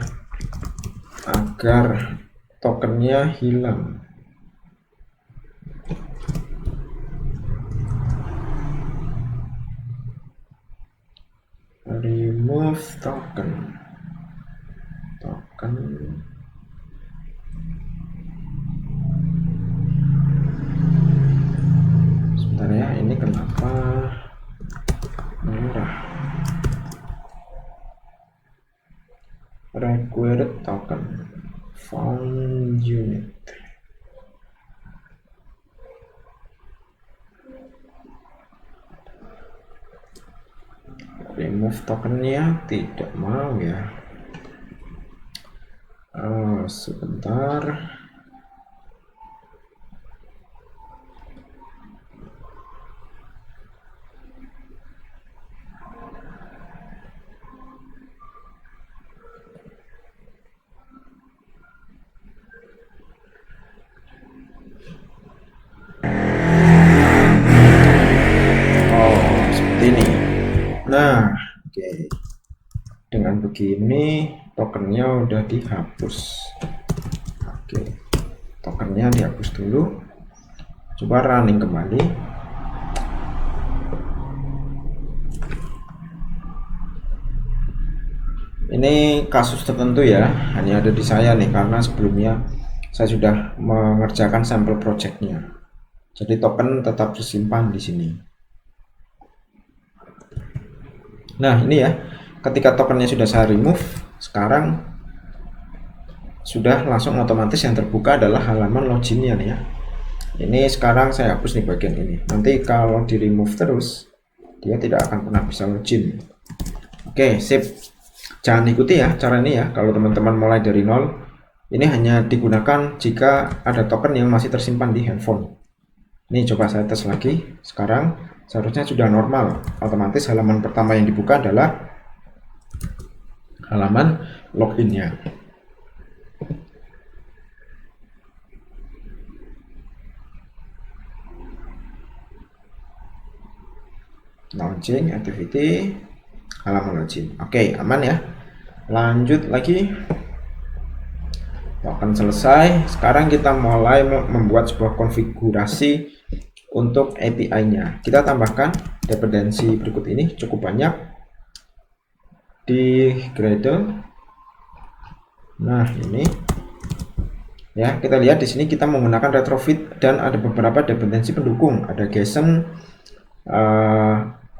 agar tokennya hilang. Remove token. Sebentar ya, ini kenapa merah? Required token found unit. Remove tokennya tidak mau ya. sebentar. Nah, oke. Dengan begini tokennya udah dihapus. Oke. Tokennya dihapus dulu. Coba running kembali. Ini kasus tertentu ya, hanya ada di saya nih karena sebelumnya saya sudah mengerjakan sampel projectnya. Jadi token tetap tersimpan di sini. Nah, ini ya, ketika tokennya sudah saya remove, sekarang sudah langsung otomatis yang terbuka adalah halaman loginnya nih ya. Ini sekarang saya hapus nih bagian ini. Nanti kalau di remove terus, dia tidak akan pernah bisa login. Oke, sip. Jangan ikuti ya cara ini ya. Kalau teman-teman mulai dari nol, ini hanya digunakan jika ada token yang masih tersimpan di handphone. Ini coba saya tes lagi. Sekarang seharusnya sudah normal. Otomatis halaman pertama yang dibuka adalah halaman loginnya. Launching activity, halaman login. Oke, aman ya. Lanjut lagi. Token selesai. Sekarang kita mulai membuat sebuah konfigurasi untuk API-nya. Kita tambahkan dependensi berikut ini, cukup banyak di Gradle. Nah, ini ya, kita lihat di sini kita menggunakan retrofit dan ada beberapa dependensi pendukung. Ada JSON,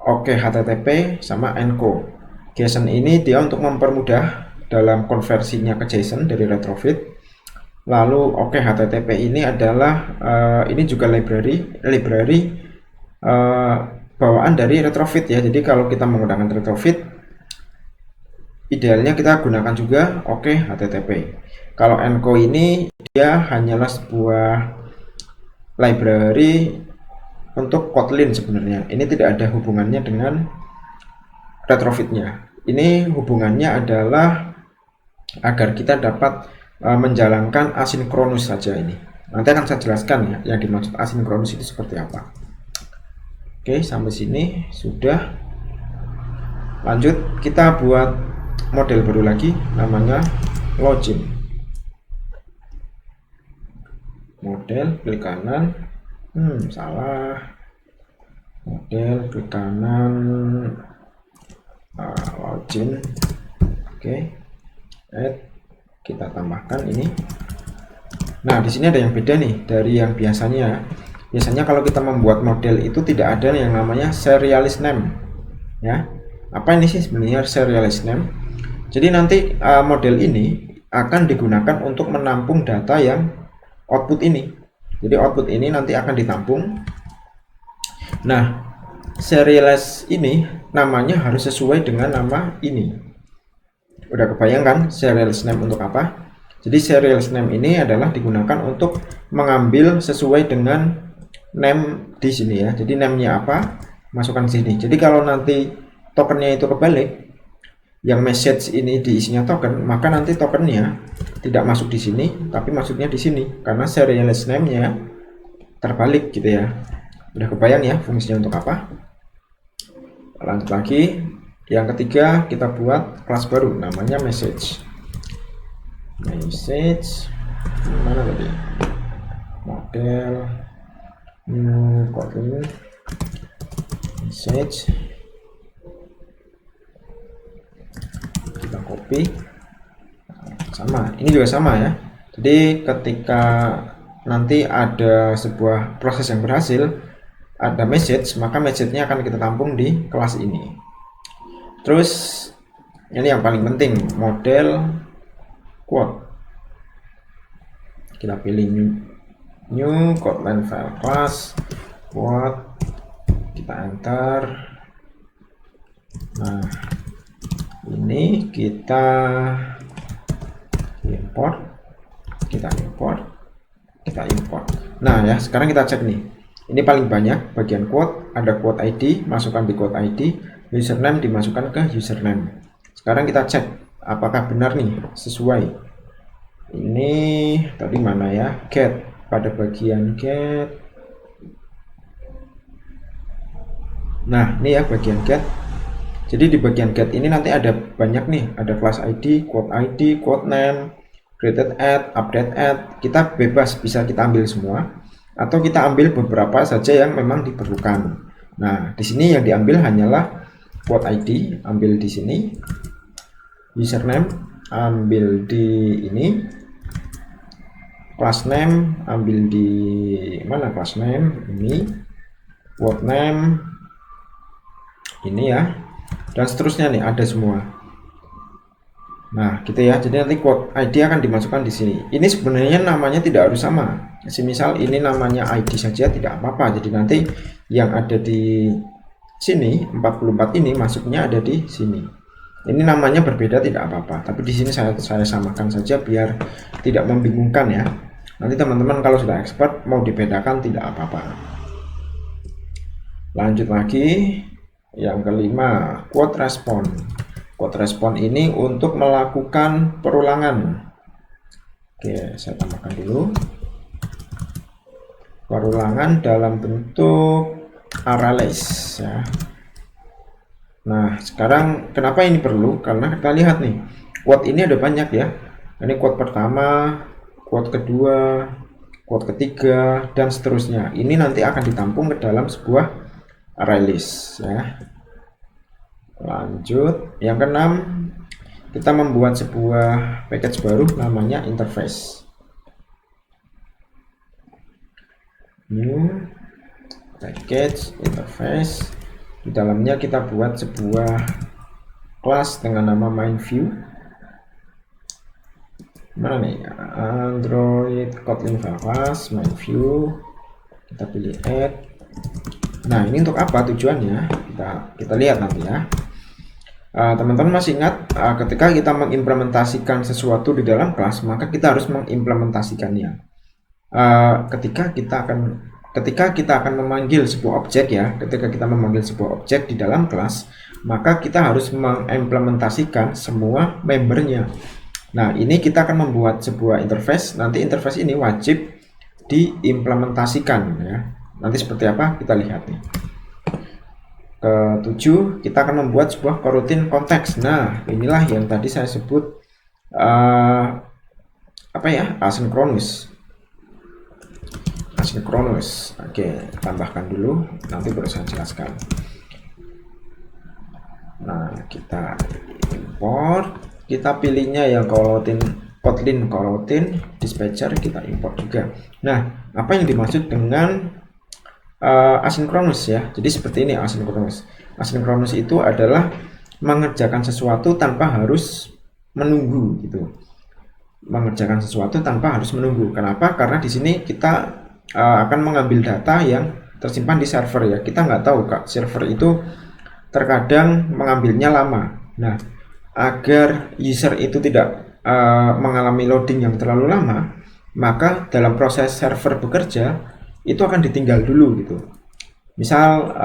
OK HTTP sama Enco. JSON ini dia untuk mempermudah dalam konversinya ke JSON dari retrofit. Lalu OK HTTP ini adalah ini juga library bawaan dari retrofit ya. Jadi kalau kita menggunakan retrofit, idealnya kita gunakan juga OK HTTP. Kalau Enco ini dia hanyalah sebuah library untuk Kotlin sebenarnya. Ini tidak ada hubungannya dengan retrofitnya. Ini hubungannya adalah agar kita dapat menjalankan asinkronus saja ini. Nanti akan saya jelaskan ya yang dimaksud asinkronus itu seperti apa. Oke, sampai sini sudah. Lanjut kita buat model baru lagi, namanya login. Model klik kanan. Salah. Model klik kanan. Login. Oke. Add. Kita tambahkan ini. Nah, di sini ada yang beda nih dari yang biasanya. Biasanya kalau kita membuat model itu tidak ada yang namanya serialist name. Ya. Apa ini sih sebenarnya serialist name? Jadi nanti model ini akan digunakan untuk menampung data yang output ini. Jadi output ini nanti akan ditampung. Nah, serialist ini namanya harus sesuai dengan nama ini. Udah kebayang kan serialist name untuk apa? Jadi serialist name ini adalah digunakan untuk mengambil sesuai dengan name di sini ya. Jadi name-nya apa? Masukkan sini. Jadi kalau nanti tokennya itu kebalik, yang message ini diisinya token, maka nanti tokennya tidak masuk di sini, tapi masuknya di sini karena serialist name-nya terbalik gitu ya. Udah kebayang ya fungsinya untuk apa? Lanjut lagi. Yang ketiga, kita buat kelas baru namanya message. Mana tadi? Model new Kotlin message. Kita copy. Sama, ini juga sama ya. Jadi ketika nanti ada sebuah proses yang berhasil, ada message, maka message-nya akan kita tampung di kelas ini. Terus ini yang paling penting, model quote. Kita pilih new Kotlin file class quote, kita enter. Nah, ini kita import kita import. Nah ya, sekarang kita cek nih, ini paling banyak bagian quote, ada quote ID, masukkan di quote ID, username dimasukkan ke username. Sekarang kita cek apakah benar nih sesuai. Ini tadi mana ya, get, pada bagian get. Nah ini ya bagian get. Jadi di bagian get ini nanti ada banyak nih, ada class ID, quote name, created add, update add. Kita bebas, bisa kita ambil semua atau kita ambil beberapa saja yang memang diperlukan. Nah, di sini yang diambil hanyalah quote ID, ambil di sini. Username ambil di ini. Class name ambil di mana, class name ini. Quote name ini ya. Dan seterusnya nih, ada semua. Nah, gitu ya. Jadi nanti quote ID akan dimasukkan di sini. Ini sebenarnya namanya tidak harus sama. Misal ini namanya ID saja tidak apa-apa. Jadi nanti yang ada di sini 44 ini masuknya ada di sini. Ini namanya berbeda tidak apa-apa. Tapi di sini saya samakan saja biar tidak membingungkan ya. Nanti teman-teman kalau sudah expert mau dibedakan tidak apa-apa. Lanjut lagi. Yang kelima, quote response. Quote respon ini untuk melakukan perulangan. Oke, saya tambahkan dulu. Perulangan dalam bentuk array list ya. Nah, sekarang kenapa ini perlu? Karena kita lihat nih, quote ini ada banyak ya. Ini quote pertama, quote kedua, quote ketiga, dan seterusnya. Ini nanti akan ditampung ke dalam sebuah array list ya. Lanjut, yang keenam, kita membuat sebuah package baru namanya interface. New package interface. Di dalamnya kita buat sebuah kelas dengan nama main view. Mana nih? Android Kotlin class main view. Kita pilih add. Nah, ini untuk apa tujuannya? Kita lihat nanti ya. Teman-teman masih ingat ketika kita mengimplementasikan sesuatu di dalam kelas, maka kita harus mengimplementasikannya. Ketika kita akan memanggil sebuah objek ya, ketika kita memanggil sebuah objek di dalam kelas, maka kita harus mengimplementasikan semua membernya. Nah, ini kita akan membuat sebuah interface. Nanti interface ini wajib diimplementasikan ya. Nanti seperti apa kita lihat nih. Ketujuh, kita akan membuat sebuah coroutine konteks. Nah, inilah yang tadi saya sebut apa ya, asinkronus. Oke, tambahkan dulu, nanti baru saya jelaskan. Nah, kita import, kita pilihnya yang Kotlin coroutine dispatcher, kita import juga. Nah, apa yang dimaksud dengan asinkronus ya? Jadi seperti ini asinkronus. Asinkronus itu adalah mengerjakan sesuatu tanpa harus menunggu gitu. Mengerjakan sesuatu tanpa harus menunggu. Kenapa? Karena di sini kita akan mengambil data yang tersimpan di server ya. Kita nggak tahu Kak, server itu terkadang mengambilnya lama. Nah, agar user itu tidak mengalami loading yang terlalu lama, maka dalam proses server bekerja itu akan ditinggal dulu gitu. Misal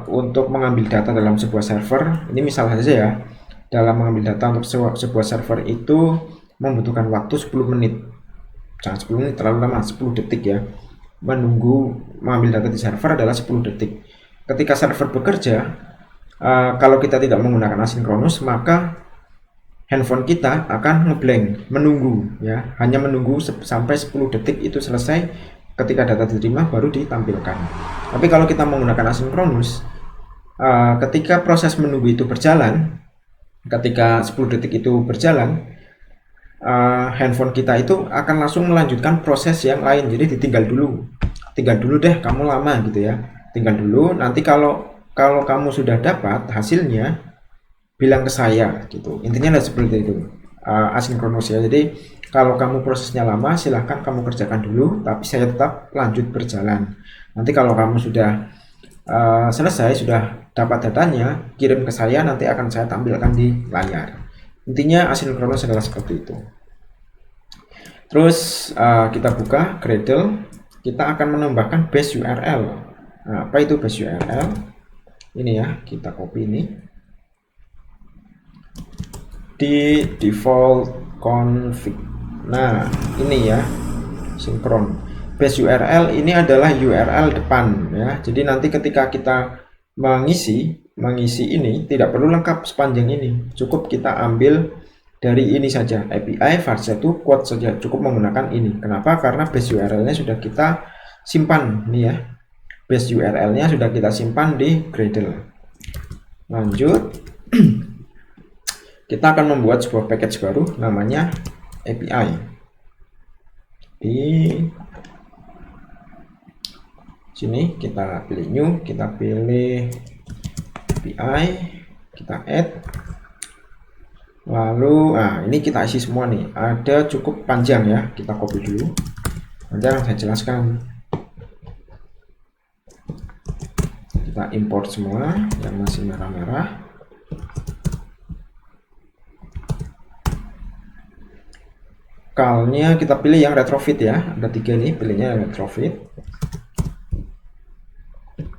untuk mengambil data dalam sebuah server, ini misal saja ya, dalam mengambil data untuk sebuah server itu membutuhkan waktu 10 menit. Jangan 10 menit terlalu lama, 10 detik ya. Menunggu mengambil data di server adalah 10 detik. Ketika server bekerja, kalau kita tidak menggunakan asinkronus, maka handphone kita akan ngeblank, menunggu ya, hanya menunggu sampai 10 detik itu selesai. Ketika data diterima baru ditampilkan. Tapi kalau kita menggunakan asinkronus, ketika proses menunggu itu berjalan, ketika 10 detik itu berjalan, handphone kita itu akan langsung melanjutkan proses yang lain. Jadi ditinggal dulu deh, kamu lama gitu ya, tinggal dulu. Nanti kalau kamu sudah dapat hasilnya, bilang ke saya gitu. Intinya adalah seperti itu. Asinkronus ya. Jadi kalau kamu prosesnya lama, silahkan kamu kerjakan dulu, tapi saya tetap lanjut berjalan. Nanti kalau kamu sudah selesai, sudah dapat datanya, kirim ke saya, nanti akan saya tampilkan di layar. Intinya asinkronus adalah seperti itu. Terus kita buka Gradle, kita akan menambahkan base URL. Nah, apa itu base URL? Ini ya, kita copy ini di default config. Nah, ini ya, sinkron. Base URL ini adalah URL depan ya. Jadi nanti ketika kita mengisi ini tidak perlu lengkap sepanjang ini. Cukup kita ambil dari ini saja, API var1 quote saja, cukup menggunakan ini. Kenapa? Karena base URL-nya sudah kita simpan nih ya. Base URL-nya sudah kita simpan di Gradle. Lanjut. Kita akan membuat sebuah package baru namanya API. Di sini kita pilih new, kita pilih API, kita add. Lalu ini kita isi semua nih, ada cukup panjang ya, kita copy dulu, nanti akan saya jelaskan. Kita import semua yang masih merah-merah. Kalnya kita pilih yang retrofit ya, ada 3 nih, pilihnya retrofit.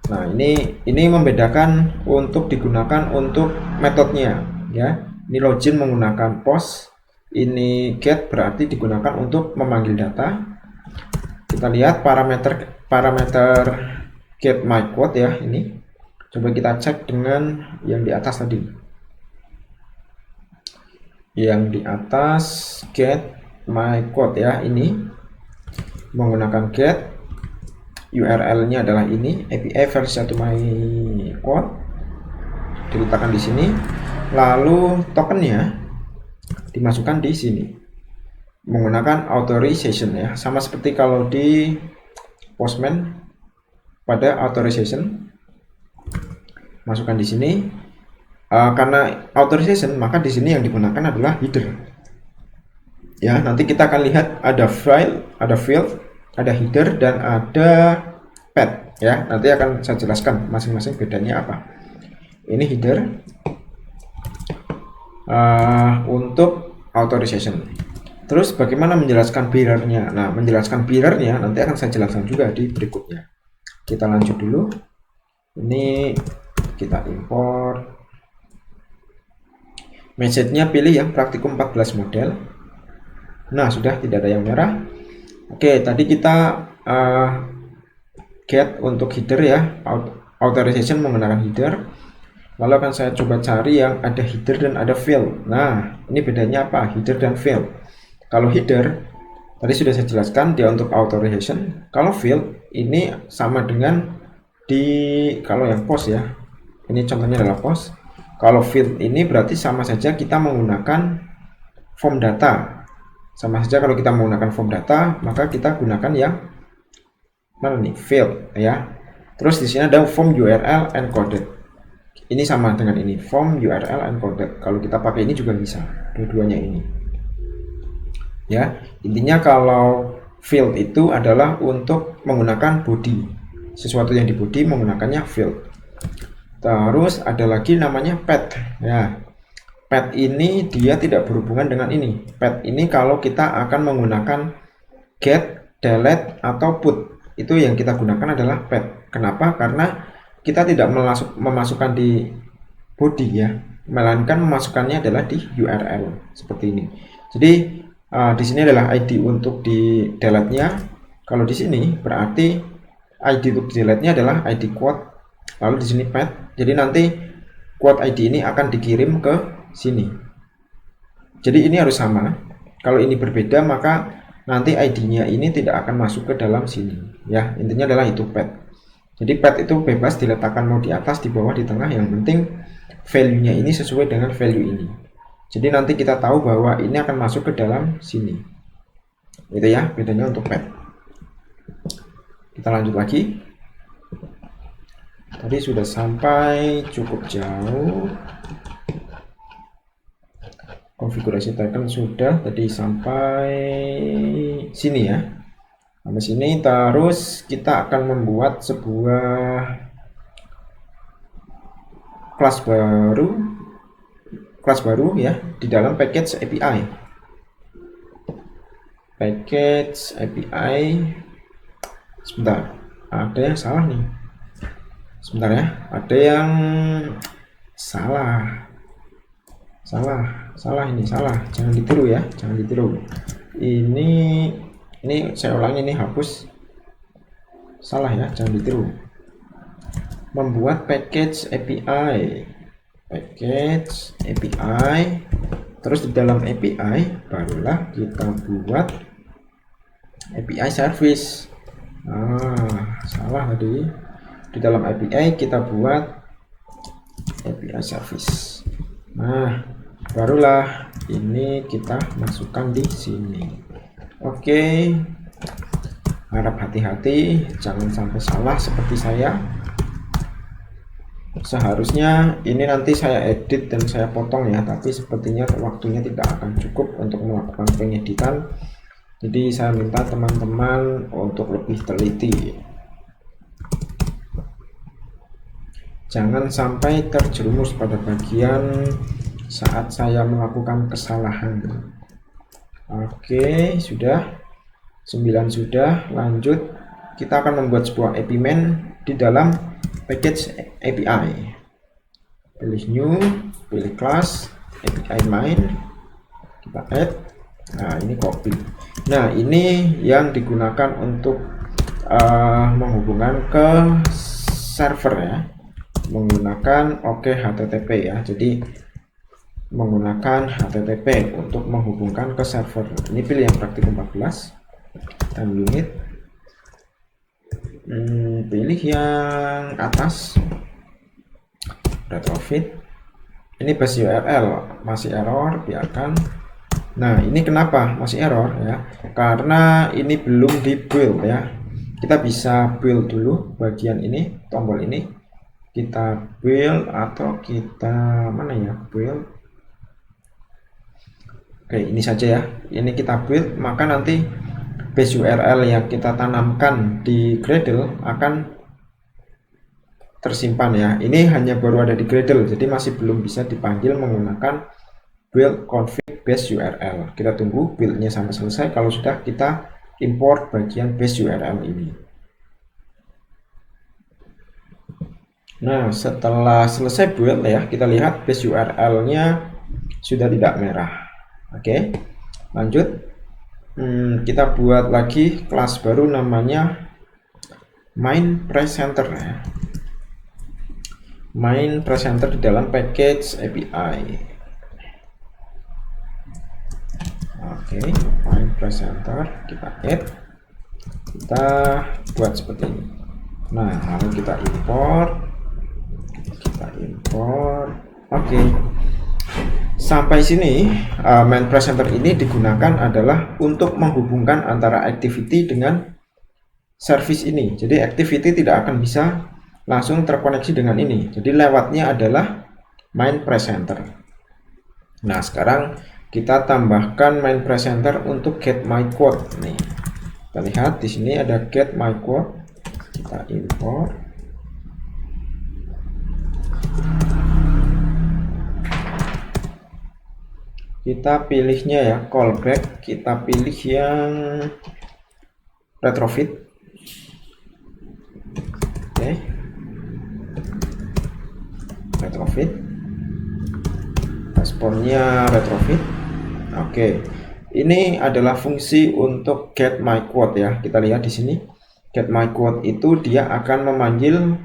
Nah ini membedakan untuk digunakan untuk metodenya ya. Ini login menggunakan post, ini get berarti digunakan untuk memanggil data. Kita lihat parameter get my quote ya, ini coba kita cek dengan yang di atas tadi. Yang di atas get my quote ya, ini menggunakan get, URL-nya adalah ini API var1 my quote, diletakkan di sini. Lalu tokennya dimasukkan di sini menggunakan authorization ya, sama seperti kalau di Postman pada authorization, masukkan di sini. Karena authorization maka di sini yang digunakan adalah header ya. Nanti kita akan lihat ada file, ada field, ada header dan ada path ya. Nanti akan saya jelaskan masing-masing bedanya apa. Ini header untuk authorization. Terus bagaimana menjelaskan bearer-nya? Nah, menjelaskan bearer-nya nanti akan saya jelaskan juga di berikutnya. Kita lanjut dulu. Ini kita import. Message-nya pilih yang praktikum 14 model. Nah, sudah tidak ada yang merah. Oke, tadi kita get untuk header ya, authorization menggunakan header. Lalu akan saya coba cari yang ada header dan ada field. Nah, ini bedanya apa? Header dan field. Kalau header tadi sudah saya jelaskan dia untuk authorization. Kalau field ini sama dengan kalau yang post ya. Ini contohnya adalah post. Kalau field ini berarti sama saja kita menggunakan form data. Sama saja kalau kita menggunakan form data, maka kita gunakan yang mana nih? Field ya. Terus di sini ada form URL encoded. Ini sama dengan ini, form URL encoded. Kalau kita pakai ini juga bisa, dua-duanya ini. Ya, intinya kalau field itu adalah untuk menggunakan body. Sesuatu yang di body menggunakannya field. Terus ada lagi namanya path. Ya, path ini dia tidak berhubungan dengan ini. Path ini kalau kita akan menggunakan get, delete atau put, itu yang kita gunakan adalah path. Kenapa? Karena kita tidak memasukkan di body ya, melainkan memasukkannya adalah di URL seperti ini. Jadi di sini adalah ID untuk di delete-nya. Kalau di sini berarti ID untuk delete-nya adalah ID quote. Lalu di sini path. Jadi nanti quote ID ini akan dikirim ke sini. Jadi ini harus sama. Kalau ini berbeda maka nanti ID-nya ini tidak akan masuk ke dalam sini. Ya, intinya adalah itu path. Jadi path itu bebas diletakkan mau di atas, di bawah, di tengah, yang penting value-nya ini sesuai dengan value ini. Jadi nanti kita tahu bahwa ini akan masuk ke dalam sini. Itu ya bedanya untuk path. Kita lanjut lagi. Tadi sudah sampai cukup jauh. Konfigurasi token sudah tadi sampai sini ya. Sampai sini, terus kita akan membuat sebuah kelas baru ya di dalam package API. package API. Sebentar, ada yang salah nih. Sebentar ya, ada yang salah. Ini salah. Jangan ditiru ya, jangan ditiru. Ini saya ulangi, ini hapus. Salah ya, jangan ditiru. Membuat package API. Terus di dalam API barulah kita buat API service. Salah tadi. Di dalam API kita buat API service. Nah, barulah ini kita masukkan di sini. Oke. Harap hati-hati, jangan sampai salah seperti saya. Seharusnya ini nanti saya edit dan saya potong ya, tapi sepertinya waktunya tidak akan cukup untuk melakukan pengeditan. Jadi saya minta teman-teman untuk lebih teliti. Jangan sampai terjerumus pada bagian saat saya melakukan kesalahan. Oke, sudah. 9 sudah. Lanjut, kita akan membuat sebuah API main di dalam package API. Pilih new, pilih class API main, kita add. Nah, ini copy. Nah, ini yang digunakan untuk menghubungkan ke server ya, menggunakan HTTP ya. Jadi menggunakan HTTP untuk menghubungkan ke server. Ini pilih yang praktik 14 time unit. Pilih yang atas, retrofit. Ini base URL masih error, biarkan. Nah, ini kenapa masih error ya? Karena ini belum di build ya. Kita bisa build dulu bagian ini, tombol ini. Kita build atau kita mana ya, build. Oke, ini saja ya. Ini kita build, maka nanti base URL yang kita tanamkan di Gradle akan tersimpan ya. Ini hanya baru ada di Gradle, jadi masih belum bisa dipanggil menggunakan build config base URL. Kita tunggu buildnya sampai selesai. Kalau sudah, kita import bagian base URL ini. Nah, setelah selesai build ya, kita lihat base URL-nya sudah tidak merah. Oke, lanjut. Kita buat lagi kelas baru namanya main presenter ya. Main presenter di dalam package API. Oke, main presenter kita add, kita buat seperti ini. Nah, lalu kita import. Oke. Sampai sini main presenter ini digunakan adalah untuk menghubungkan antara activity dengan service ini. Jadi activity tidak akan bisa langsung terkoneksi dengan ini. Jadi lewatnya adalah main presenter. Nah, sekarang kita tambahkan main presenter untuk get my quote nih. Kita lihat di sini ada get my quote. Kita import. Kita pilihnya ya callback, kita pilih yang retrofit. Oke. Retrofit. Responnya retrofit. Oke. Ini adalah fungsi untuk get my quote ya. Kita lihat di sini. Get my quote itu dia akan memanggil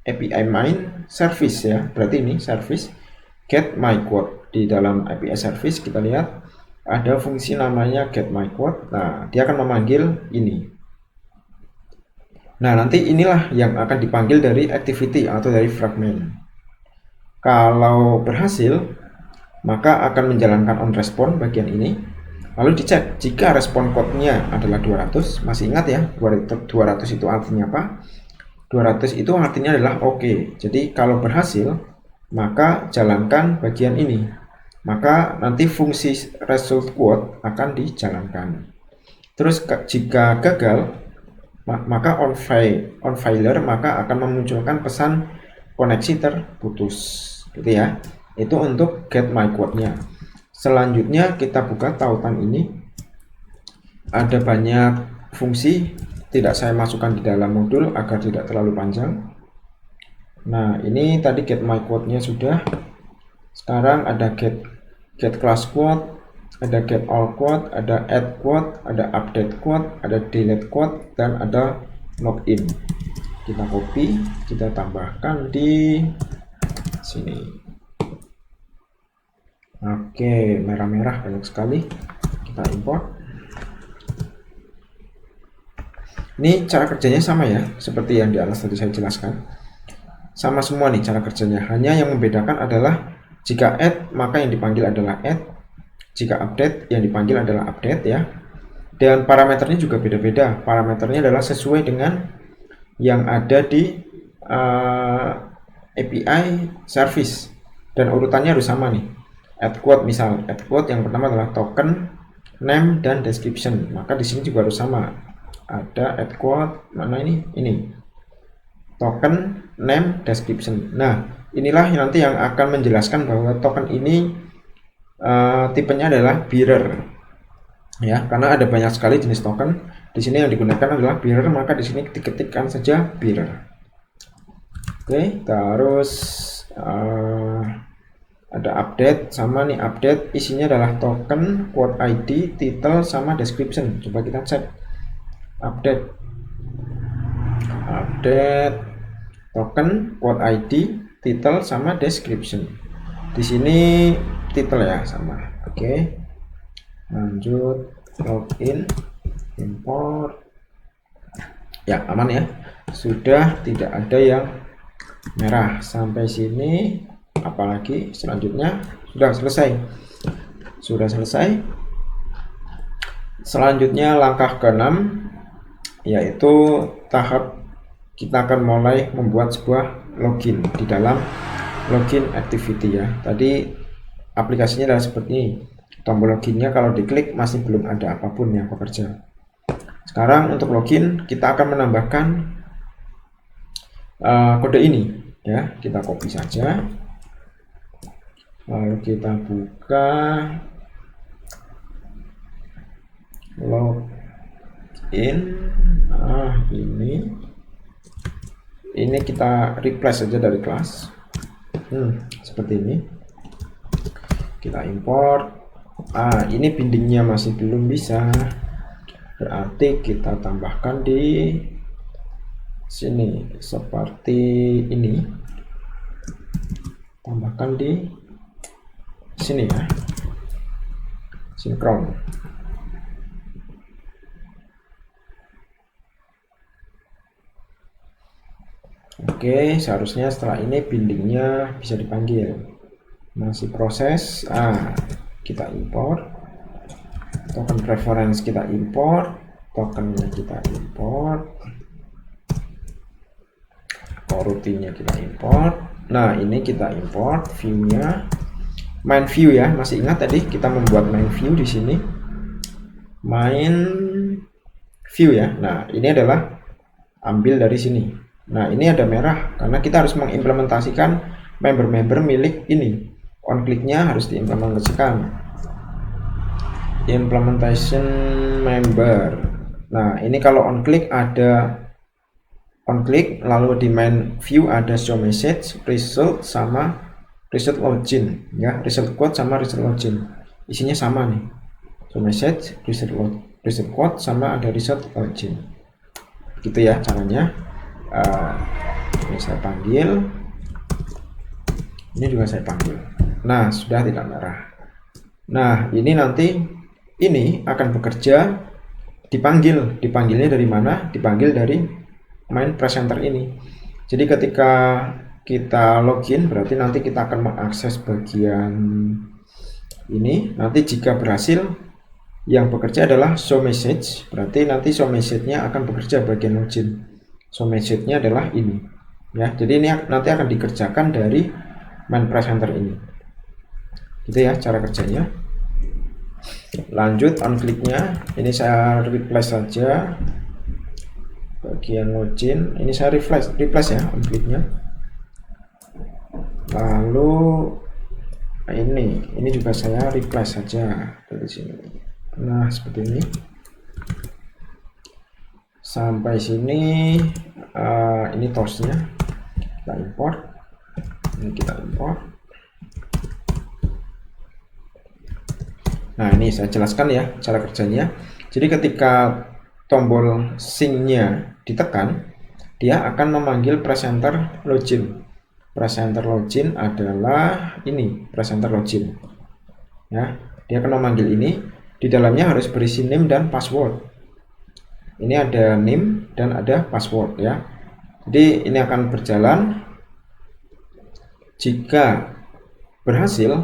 API main service ya. Berarti ini service get my quote. Di dalam API service kita lihat ada fungsi namanya get my quote. Nah, dia akan memanggil ini. Nah, nanti inilah yang akan dipanggil dari activity atau dari fragment. Kalau berhasil, maka akan menjalankan on response bagian ini. Lalu dicek jika respon code-nya adalah 200. Masih ingat ya, 200 itu artinya apa? 200 itu artinya adalah oke. Jadi kalau berhasil, maka jalankan bagian ini. Maka nanti fungsi result quote akan dijalankan. Terus jika gagal, maka on failure maka akan memunculkan pesan koneksi terputus, gitu ya. Itu untuk get my quote-nya. Selanjutnya kita buka tautan ini. ada banyak fungsi, tidak saya masukkan di dalam modul agar tidak terlalu panjang. Nah, ini tadi get my quote nya sudah. Sekarang ada get class quote, ada get all quote, ada add quote, ada update quote, ada delete quote, dan ada login. Kita copy, kita tambahkan di sini. Oke, merah-merah banyak sekali. Kita import. Ini cara kerjanya sama ya, seperti yang di atas tadi saya jelaskan. Sama semua nih cara kerjanya. Hanya yang membedakan adalah jika add, maka yang dipanggil adalah add. Jika update, yang dipanggil adalah update ya. Dan parameternya juga beda-beda. Parameternya adalah sesuai dengan yang ada di API service. Dan urutannya harus sama nih. Add quote misal, add quote yang pertama adalah token, name, dan description. Maka di sini juga harus sama. Ada add quote, mana ini token, name, description. Nah, inilah nanti yang akan menjelaskan bahwa token ini tipenya adalah bearer ya, karena ada banyak sekali jenis token. Di sini yang digunakan adalah bearer, maka di sini diketikkan saja bearer. Oke, terus ada update, sama nih update isinya adalah token, quote ID, title, sama description. Coba kita cek update token, quote ID, title, sama description. Di sini title ya sama. Oke, lanjut login, import. Ya, aman ya, sudah tidak ada yang merah sampai sini. Apalagi selanjutnya sudah selesai. Selanjutnya langkah ke-6 yaitu tahap kita akan mulai membuat sebuah login di dalam login activity ya. Tadi aplikasinya adalah seperti ini. Tombol loginnya kalau diklik masih belum ada apapun yang bekerja. Sekarang untuk login kita akan menambahkan kode ini ya. Kita copy saja. Lalu kita buka login. Ini kita replace saja dari kelas. Seperti ini. Kita import. Ini bindingnya masih belum bisa. Berarti kita tambahkan di sini seperti ini. Tambahkan di sini ya. Sinkron. Oke, seharusnya setelah ini bindingnya bisa dipanggil. Masih proses. Kita import. Token preference kita import. Tokennya kita import. Coroutine-nya kita import. Nah, ini kita import view-nya. Main view ya, masih ingat tadi kita membuat main view di sini. Main view ya. Nah, ini adalah ambil dari sini. Nah, ini ada merah karena kita harus mengimplementasikan member-member milik ini. On click-nya harus diimplementasikan. Implementation member. Nah, ini kalau on click ada on click, lalu di main view ada show message, result, sama result login ya, result quote sama result login. Isinya sama nih. Show message, result quote, sama ada result login. Gitu ya caranya. Ini saya panggil. Ini juga saya panggil. Nah, sudah tidak merah. Nah, ini nanti ini akan bekerja dipanggilnya dari mana? Dipanggil dari main presenter ini. Jadi ketika kita login berarti nanti kita akan mengakses bagian ini. Nanti jika berhasil yang bekerja adalah show message, berarti nanti show message-nya akan bekerja bagian login. Show message-nya adalah ini ya. Jadi ini nanti akan dikerjakan dari main presenter ini. Gitu ya cara kerjanya. Lanjut on click-nya, ini saya replace saja bagian login. Ini saya replace ya on click-nya. Lalu ini juga saya replace saja dari sini. Nah, seperti ini. Sampai sini ini toolsnya kita import, ini kita import. Nah, ini saya jelaskan ya cara kerjanya. Jadi ketika tombol sync-nya ditekan, dia akan memanggil presenter login. Presenter login adalah ini, presenter login. Ya, dia akan memanggil ini. Di dalamnya harus berisi name dan password. Ini ada name dan ada password ya. Jadi ini akan berjalan. Jika berhasil,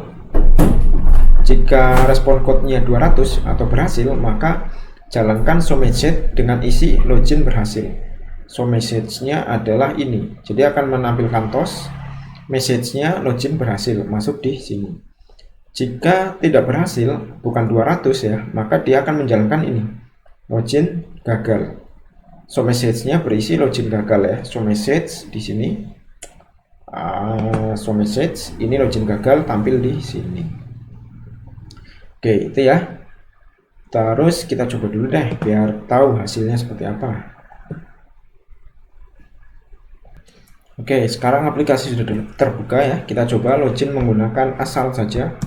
jika respon code-nya 200 atau berhasil, maka jalankan show message dengan isi login berhasil. Show message-nya adalah ini. Jadi akan menampilkan toast, message-nya login berhasil, masuk di sini. Jika tidak berhasil, bukan 200 ya, maka dia akan menjalankan ini. Login gagal. Show message-nya berisi login gagal ya. Show message di sini. Show message ini login gagal tampil di sini. Oke, itu ya. Terus kita coba dulu deh biar tahu hasilnya seperti apa. Oke, sekarang aplikasi sudah terbuka ya. Kita coba login menggunakan asal saja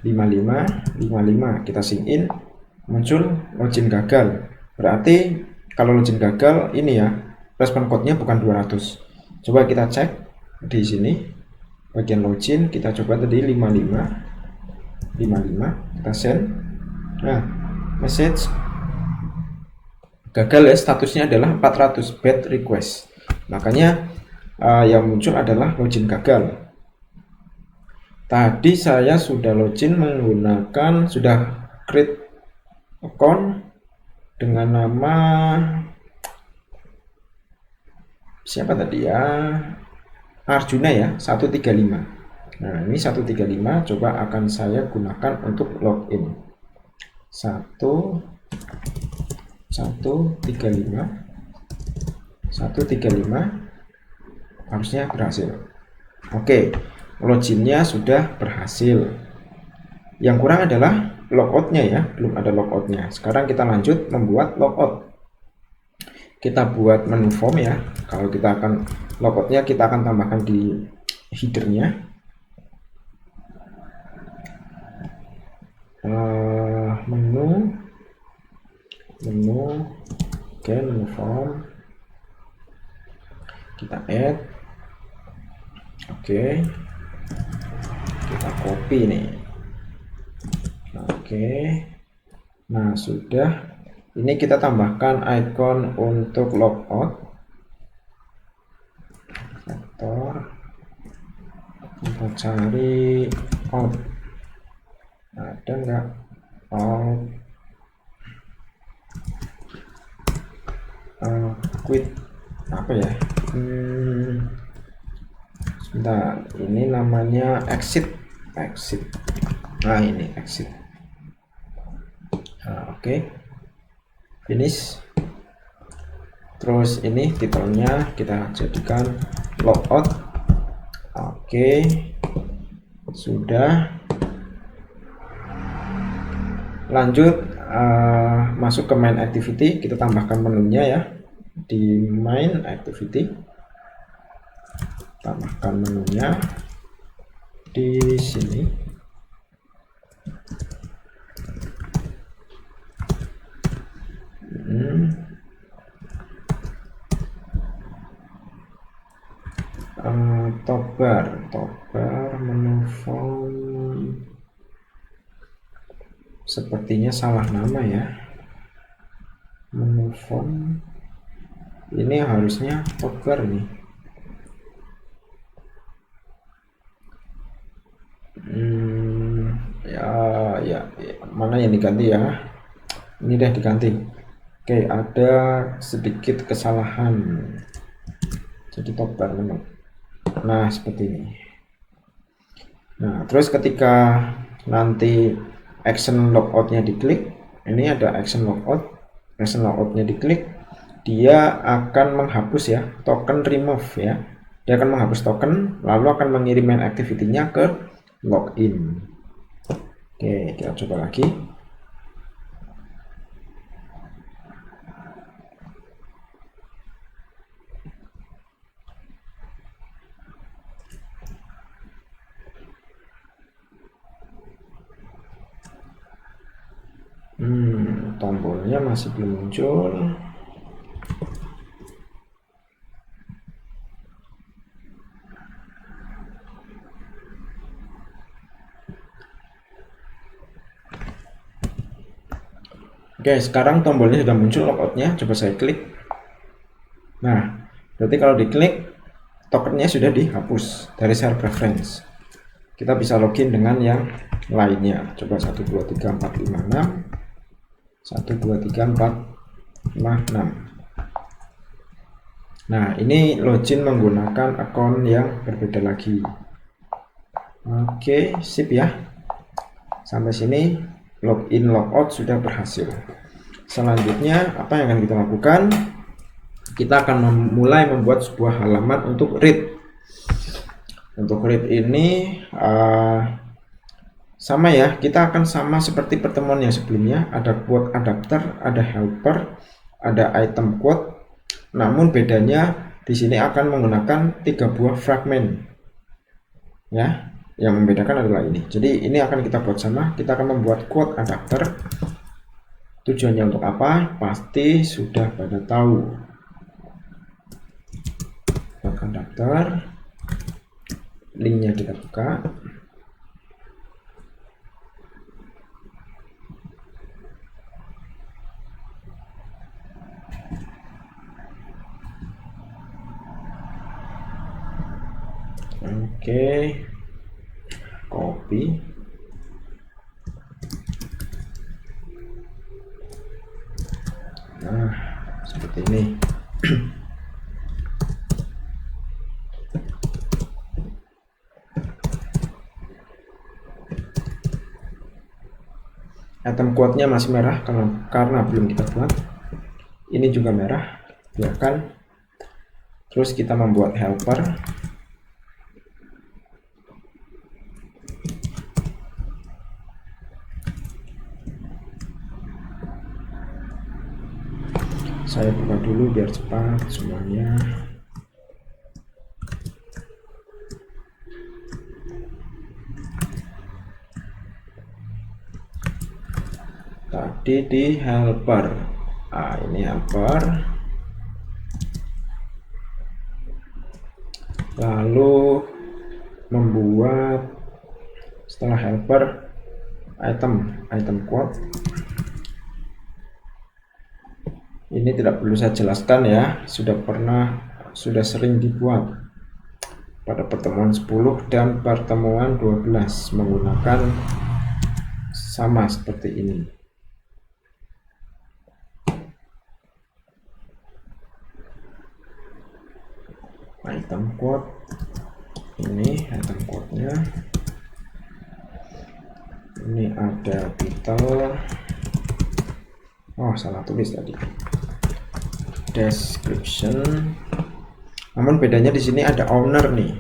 5555. Kita sign in, muncul login gagal. Berarti kalau login gagal ini ya, respon code-nya bukan 200. Coba kita cek di sini bagian login, kita coba tadi 55, kita send. Nah, message gagal ya, statusnya adalah 400 bad request. Makanya yang muncul adalah login gagal. Tadi saya sudah login menggunakan, sudah create account dengan nama siapa tadi ya, Arjuna ya, 135. Nah, ini 135 coba akan saya gunakan untuk login. 135 harusnya berhasil. Oke, loginnya sudah berhasil. Yang kurang adalah logoutnya ya, belum ada logoutnya. Sekarang kita lanjut membuat logout. Kita buat menu form ya. Kalau kita akan logoutnya, kita akan tambahkan di headernya. Menu, oke, menu form. Kita add. Oke, kita copy nih. Oke, nah sudah. Ini kita tambahkan icon untuk logout. Vektor. Kita cari out. Ada nggak out? Quit apa ya? Sebentar, ini namanya exit. Nah, ini exit. Oke. Finish. Terus ini titelnya kita jadikan logout. Oke. Sudah. Lanjut masuk ke main activity, kita tambahkan menunya ya. Di main activity tambahkan menunya di sini. Topbar menu form, sepertinya salah nama ya. Menu form ini harusnya topbar nih. Ya, mana yang diganti ya? Ini deh diganti. Oke, ada sedikit kesalahan. Jadi topbar menu. Nah, seperti ini. Nah, terus ketika nanti action logoutnya diklik, ini ada action logoutnya diklik, dia akan menghapus ya token remove ya. Dia akan menghapus token, lalu akan mengirim main activity-nya ke login. Oke, kita coba lagi. tombolnya masih belum muncul. Oke, sekarang tombolnya sudah muncul, logoutnya. Coba saya klik. Nah, berarti kalau diklik, tokennya sudah dihapus dari share preference. Kita bisa login dengan yang lainnya. Coba 1 2 3 4 5 6 1 2 3 4 5 6. Nah, ini login menggunakan akun yang berbeda lagi. Oke, sip ya. Sampai sini login logout sudah berhasil. Selanjutnya apa yang akan kita lakukan? Kita akan mulai membuat sebuah halaman untuk read. Untuk read ini sama ya, kita akan sama seperti pertemuan yang sebelumnya. Ada quote adapter, ada helper, ada item quote. Namun bedanya di sini akan menggunakan 3 buah fragment. Ya, yang membedakan adalah ini. Jadi ini akan kita buat sama. Kita akan membuat quote adapter. Tujuannya untuk apa? Pasti sudah pada tahu. Quote adapter. Linknya kita buka. Oke, copy. Nah, seperti ini. Item quote-nya masih merah karena belum kita buat. Ini juga merah, biarkan. Terus kita membuat helper. Saya buka dulu biar cepat semuanya. Tadi di helper. Ini helper. Lalu membuat setelah helper item quote. Ini tidak perlu saya jelaskan ya, sudah sering dibuat pada pertemuan 10 dan pertemuan 12 menggunakan sama seperti ini. Item quote, ini item quote-nya. Ini ada title. Oh, salah tulis tadi. Description. Namun bedanya di sini ada owner nih.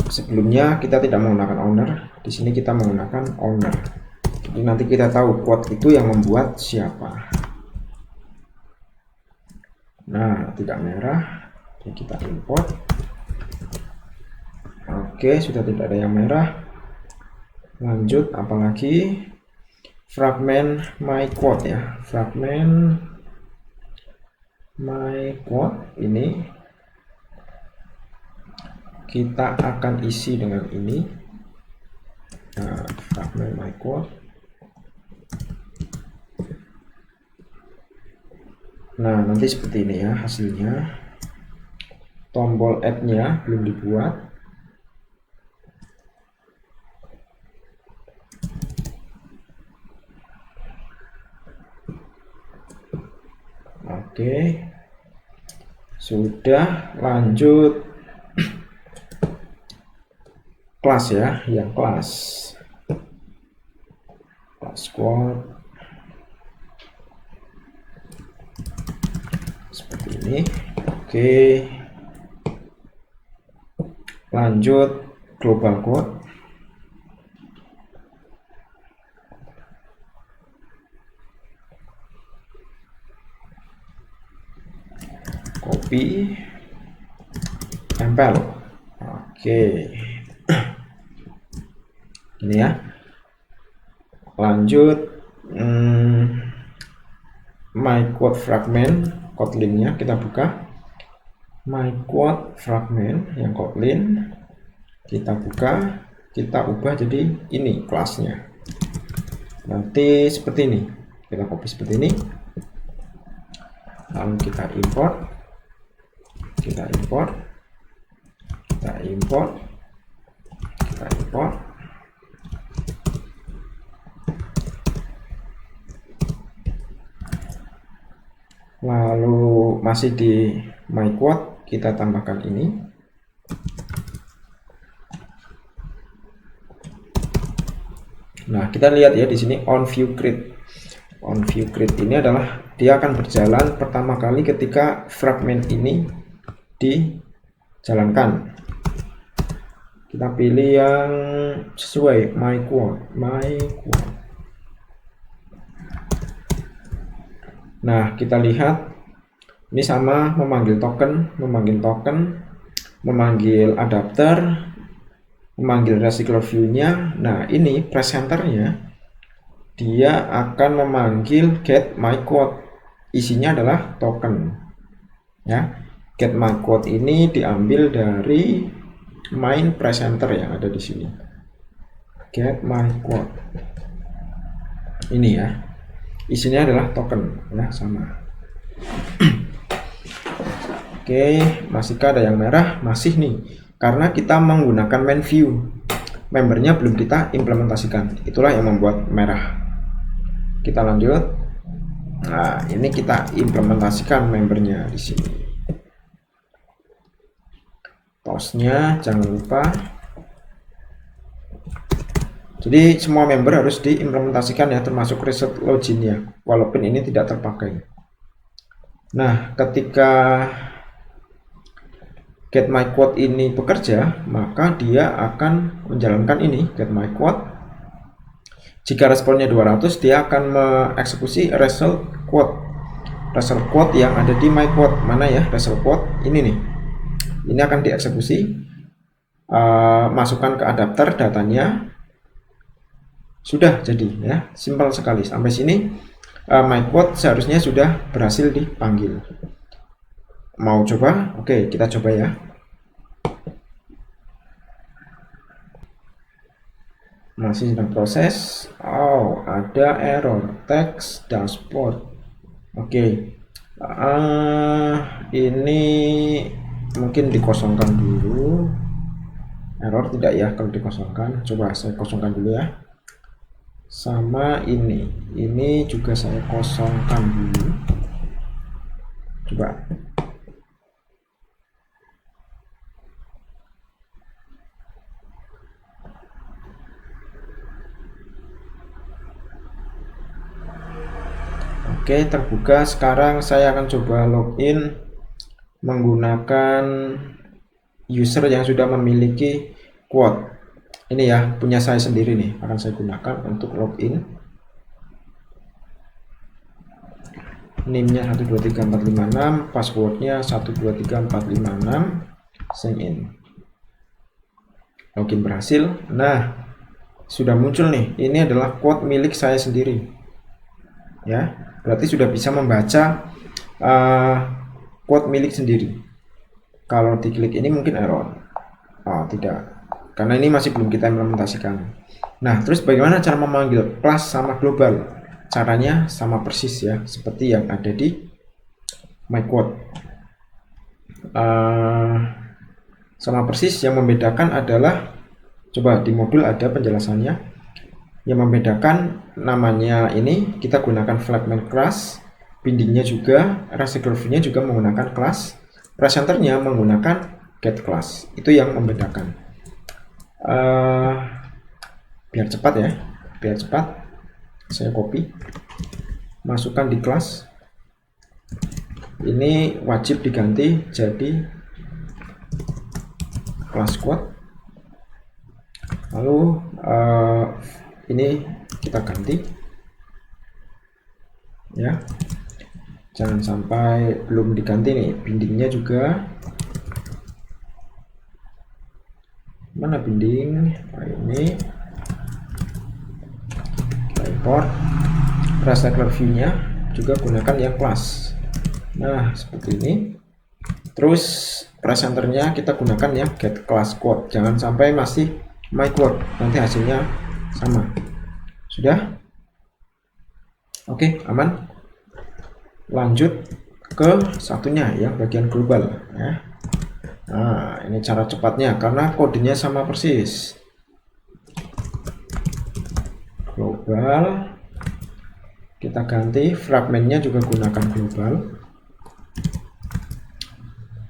Sebelumnya kita tidak menggunakan owner, di sini kita menggunakan owner. Jadi nanti kita tahu quote itu yang membuat siapa. Nah, tidak merah. Jadi kita import. Oke, sudah tidak ada yang merah. Lanjut, apalagi fragment my quote ya. Fragment my quote ini kita akan isi dengan ini. Nah, fragment my quote. Nah, nanti seperti ini ya hasilnya. Tombol add-nya belum dibuat. Oke. Sudah, lanjut kelas ya, yang kelas quote seperti ini. Oke. Lanjut global quote. Copy, tempel. Oke. Ini ya. Lanjut my quote fragment Kotlin-nya kita buka. My quote fragment yang Kotlin kita buka, kita ubah jadi ini kelasnya. Nanti seperti ini, kita copy seperti ini, lalu kita import, kita import, kita import, kita import. Lalu masih di my quote kita tambahkan ini. Nah, kita lihat ya di sini on view create. On view create ini adalah dia akan berjalan pertama kali ketika fragment ini dijalankan. Kita pilih yang sesuai my quote, my quote. Nah, kita lihat ini sama memanggil token, memanggil adapter, memanggil recycler view-nya. Nah, ini presenternya dia akan memanggil get my quote. Isinya adalah token. Ya, get my quote ini diambil dari main presenter yang ada di sini. Get my quote. Ini ya. Isinya adalah token, ya sama. Oke, masihkah ada yang merah? Masih nih, karena kita menggunakan main view. Membernya belum kita implementasikan, itulah yang membuat merah. Kita lanjut. Nah, ini kita implementasikan membernya di sini. Postnya jangan lupa. Jadi semua member harus diimplementasikan ya, termasuk reset login ya, walaupun ini tidak terpakai. Nah, ketika get my quote ini bekerja, maka dia akan menjalankan ini get my quote. Jika responnya 200, dia akan mengeksekusi result quote. Result quote yang ada di my quote. Mana ya result quote? Ini nih. Ini akan dieksekusi. Masukkan ke adapter datanya. Sudah jadi ya, simpel sekali. Sampai sini my quote seharusnya sudah berhasil dipanggil. Mau coba? Oke, kita coba ya. Masih sedang proses. Oh, ada error text dashboard. Oke. Ini mungkin dikosongkan dulu. Error tidak ya kalau dikosongkan. Coba saya kosongkan dulu ya. Sama ini juga saya kosongkan dulu. Coba. Oke, terbuka. Sekarang saya akan coba login menggunakan user yang sudah memiliki quote. Ini ya, punya saya sendiri nih, akan saya gunakan untuk login. Name-nya 123456, passwordnya 123456, sign in. Login berhasil. Nah, sudah muncul nih, ini adalah quote milik saya sendiri. Ya, berarti sudah bisa membaca quote milik sendiri. Kalau diklik ini mungkin error. Oh, tidak. Karena ini masih belum kita implementasikan. Nah, terus bagaimana cara memanggil class sama global? Caranya sama persis ya, seperti yang ada di my quote. Sama persis, yang membedakan adalah, coba di modul ada penjelasannya. Yang membedakan namanya ini kita gunakan fragment class, bindingnya juga, recycler view-nya juga menggunakan class, presenternya menggunakan get class. Itu yang membedakan. Biar cepat ya, biar cepat saya copy, masukkan di kelas. Ini wajib diganti jadi kelas quote. Lalu ini kita ganti ya, jangan sampai belum diganti nih, bindingnya juga. Mana binding? Nah, ini kita import. recycler view-nya juga gunakan yang class. Nah, seperti ini. Terus presenternya kita gunakan yang get class quote. Jangan sampai masih my quote, nanti hasilnya sama. Sudah? Oke, aman. Lanjut ke satunya yang bagian global ya. Nah, ini cara cepatnya karena kodenya sama persis. Global, kita ganti fragmentnya juga gunakan global,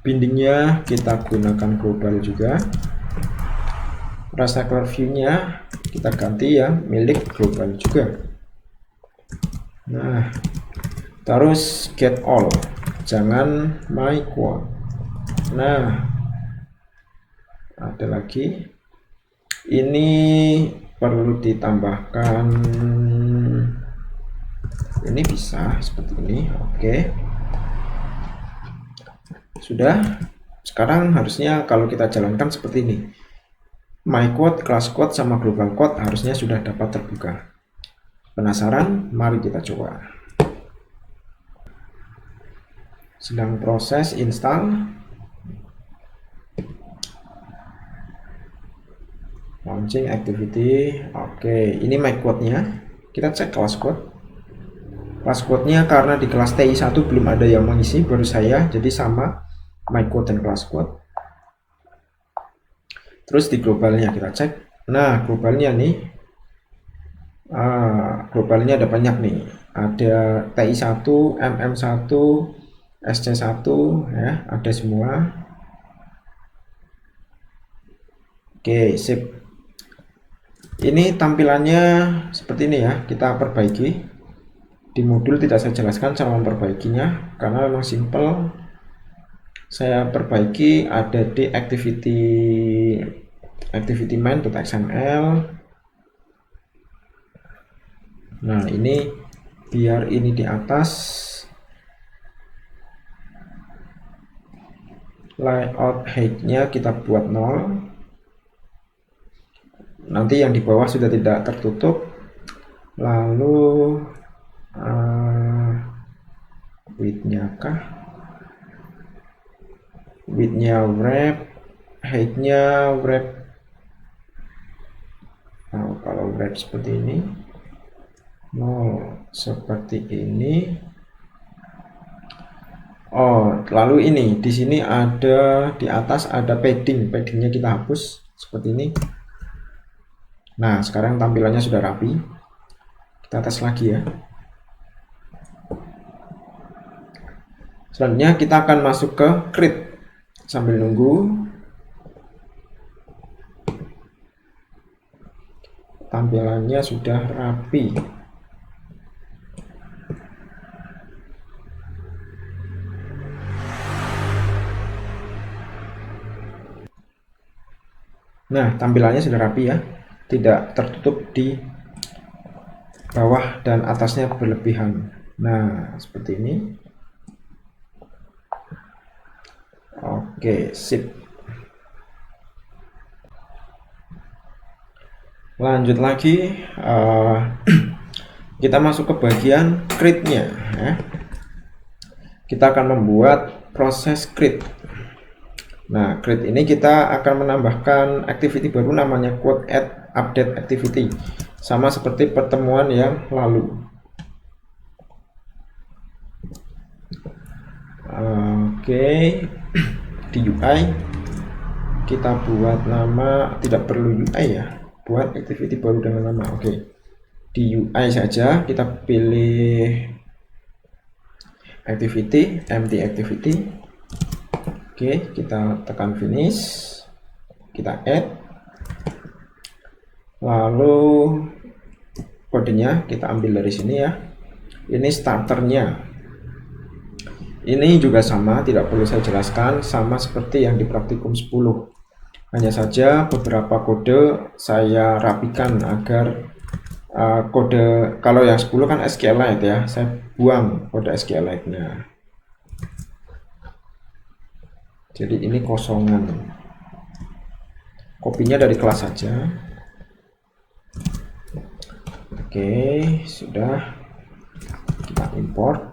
bindingnya kita gunakan global juga, recycler view-nya kita ganti ya milik global juga. Nah, terus get all, jangan my quote. Nah, ada lagi, ini perlu ditambahkan, ini bisa seperti ini. Oke, sudah. Sekarang harusnya kalau kita jalankan seperti ini, my quote, class quote, sama global quote harusnya sudah dapat terbuka. Penasaran? Mari kita coba. Sedang proses install. Launching activity. Oke, ini my quote-nya. Kita cek class quote. Class quote-nya karena di kelas TI1 belum ada yang mengisi, baru saya, jadi sama my quote dan class quote. Terus di globalnya kita cek. Nah, globalnya nih, globalnya ada banyak nih. Ada TI1, MM1, SC1 ya, ada semua. Oke, sip. Ini tampilannya seperti ini ya, kita perbaiki. Di modul tidak saya jelaskan cara memperbaikinya karena memang simple. Saya perbaiki ada di activity main.xml. Nah, ini biar ini di atas, layout height-nya kita buat 0. Nanti yang di bawah sudah tidak tertutup. Lalu width-nya kah? Width-nya wrap, height-nya wrap. Nah, kalau wrap seperti ini, 0 seperti ini. Oh, lalu ini di sini ada, di atas ada paddingnya kita hapus seperti ini. Nah, sekarang tampilannya sudah rapi. Kita tes lagi ya. Selanjutnya kita akan masuk ke create. Sambil nunggu. Tampilannya sudah rapi. Nah, tampilannya sudah rapi ya. Tidak tertutup di bawah dan atasnya berlebihan. Nah, seperti ini. Oke, sip. Lanjut lagi, kita masuk ke bagian create-nya ya. Kita akan membuat proses create. Nah, create ini kita akan menambahkan activity baru namanya quote add update activity, sama seperti pertemuan yang lalu. Oke, di UI kita buat nama, tidak perlu UI ya, buat activity baru dengan nama. Oke, di UI saja kita pilih activity, empty activity. Oke, kita tekan finish, kita add, lalu kodenya kita ambil dari sini ya. Ini starternya. Ini juga sama, tidak perlu saya jelaskan, sama seperti yang di praktikum 10. Hanya saja beberapa kode saya rapikan agar kode, kalau yang 10 kan SQLite ya, saya buang kode SQLite-nya. Jadi ini kosongan. Kopinya dari kelas saja. Oke, sudah. kita import.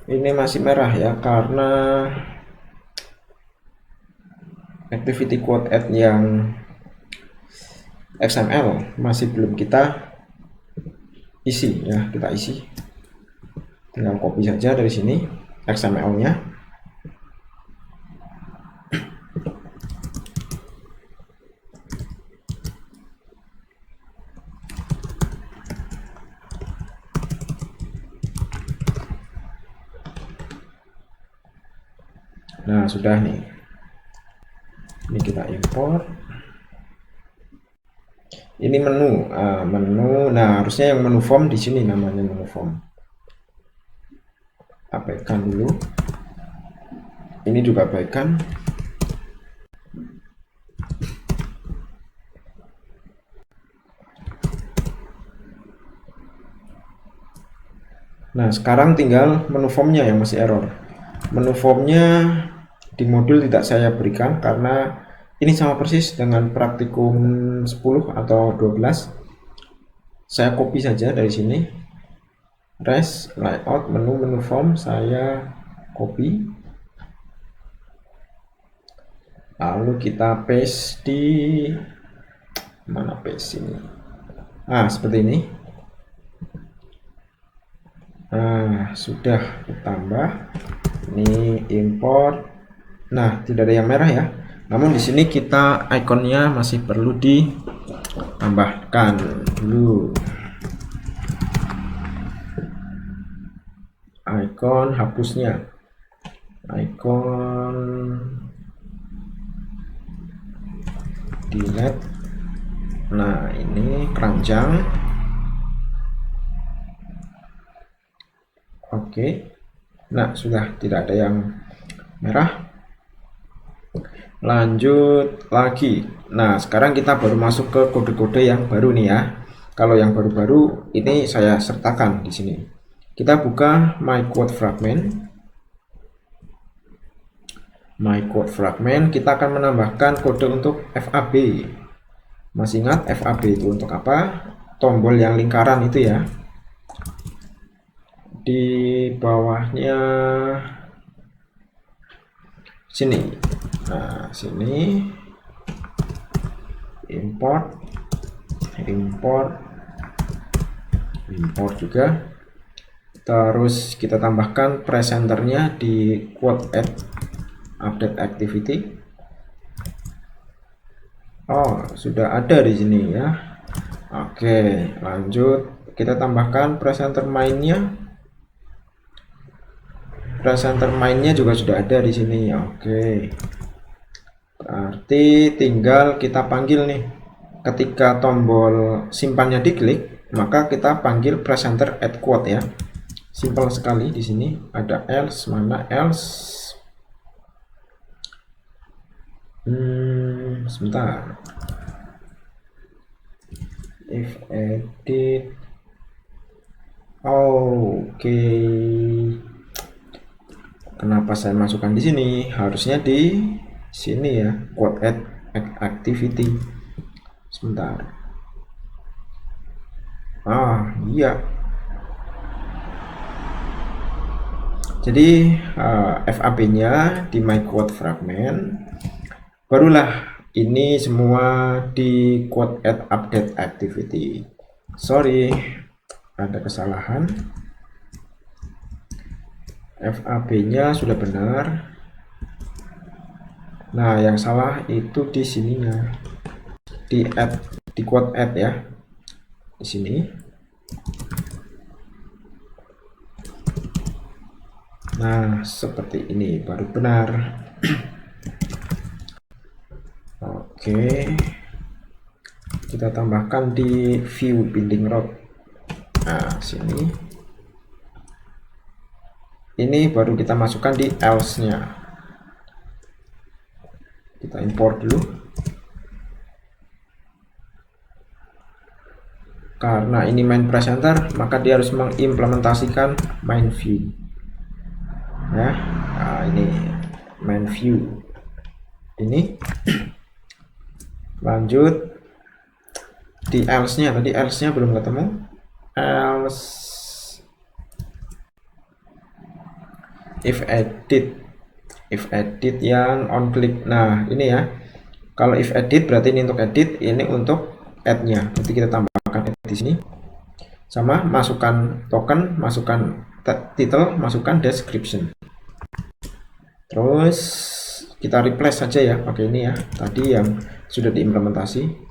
Ini masih merah ya, karena activity quote add yang XML masih belum kita isi ya. Kita isi, tinggal copy saja dari sini XML-nya. Nah, sudah nih. Ini kita import. Ini menu, menu. Nah, harusnya yang menu form di sini, namanya menu form. Abaikan dulu. Ini juga abaikan. Nah, sekarang tinggal menu formnya yang masih error. Menu formnya di modul tidak saya berikan karena ini sama persis dengan praktikum 10 atau 12. Saya copy saja dari sini. Rest, layout, menu form saya copy. Lalu kita paste di mana, paste ini. Nah, seperti ini. Nah, sudah ditambah. Ini import. Nah, tidak ada yang merah ya. Namun di sini kita ikonnya masih perlu ditambahkan dulu. Icon hapusnya. Icon delete. Nah, ini keranjang. Oke. Nah, sudah tidak ada yang merah. Lanjut lagi. Nah, sekarang kita baru masuk ke kode-kode yang baru nih ya. Kalau yang baru-baru ini saya sertakan di sini. Kita buka my code fragment. My code fragment, kita akan menambahkan kode untuk FAB. Masih ingat FAB itu untuk apa? Tombol yang lingkaran itu ya. Di bawahnya sini. Nah, sini import juga. Terus kita tambahkan presenternya di quote add update activity. Oh, sudah ada di sini ya. Oke, lanjut kita tambahkan presenter mainnya. Presenter mainnya juga sudah ada di sini. Oke. Berarti tinggal kita panggil nih. Ketika tombol simpannya diklik, maka kita panggil presenter add quote ya. Simpel sekali di sini. Ada else, mana else? Sebentar. If edit. Oke. Kenapa saya masukkan di sini? Harusnya di sini ya, quote add activity. Sebentar. Iya. Jadi FAB-nya di my quote fragment. Barulah ini semua di quote add update activity. Sorry, ada kesalahan. FAB-nya sudah benar. Nah, yang salah itu di sininya. Di add, di quote add ya. Di sini. Nah, seperti ini baru benar. Oke. Kita tambahkan di view binding route. Nah, sini. Ini baru kita masukkan di else-nya. Kita import dulu. Karena ini main presenter, maka dia harus mengimplementasikan main view. ya. Nah, ini main view ini. Lanjut di else-nya, tadi else-nya belum ketemu. Else if edit yang on click. Nah ini ya, kalau if edit berarti ini untuk edit, ini untuk add-nya. Nanti kita tambahkan di sini, sama masukkan token, masukkan title, masukkan description. Terus kita replace saja ya pakai ini ya, tadi yang sudah diimplementasi.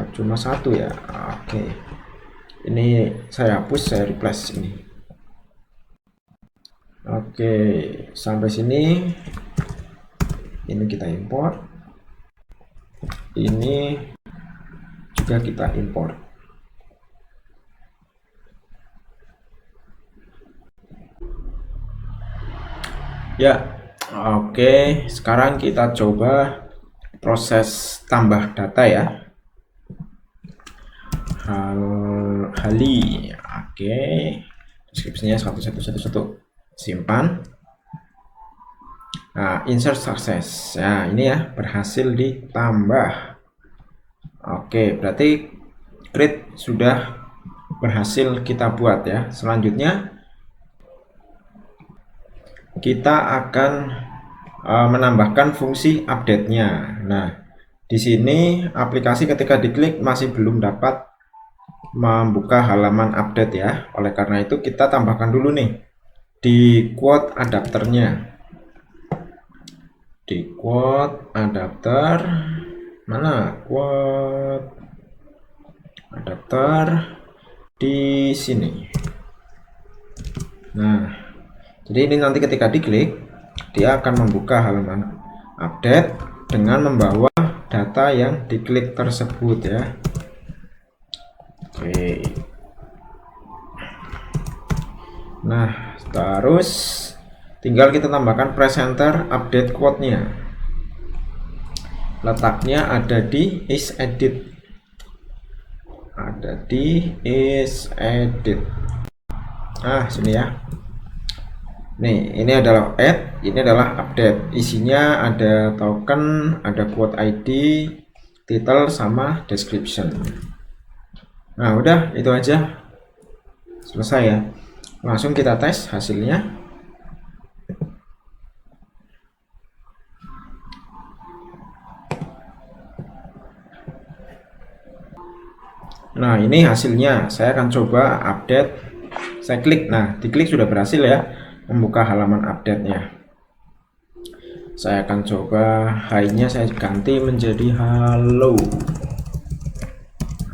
Cuma satu ya. Oke, ini saya hapus, saya replace ini. Oke, sampai sini. Ini kita import, ini juga kita import. Ya, oke. Sekarang kita coba proses tambah data ya. Hali, oke. Deskripsinya 1111, simpan. Nah, insert success. Nah, ini ya, berhasil ditambah. Oke, berarti grid sudah berhasil kita buat ya. Selanjutnya kita akan menambahkan fungsi update-nya. Nah, di sini aplikasi ketika diklik masih belum dapat membuka halaman update ya. Oleh karena itu kita tambahkan dulu nih di quote adapternya. Di quote adapter, mana quote adapter, di sini. Nah, jadi ini nanti ketika diklik dia akan membuka halaman update dengan membawa data yang diklik tersebut ya. Oke. Nah, terus tinggal kita tambahkan presenter update quote-nya. Letaknya ada di is edit. Ada di is edit. Nah, sini ya. Nih, ini adalah add, ini adalah update. Isinya ada token, ada quote ID, title sama description. Nah, udah itu aja. Selesai ya. Langsung kita tes hasilnya. Nah, ini hasilnya. Saya akan coba update. Saya klik. Nah, diklik sudah berhasil ya membuka halaman update-nya. Saya akan coba hi-nya saya ganti menjadi halo.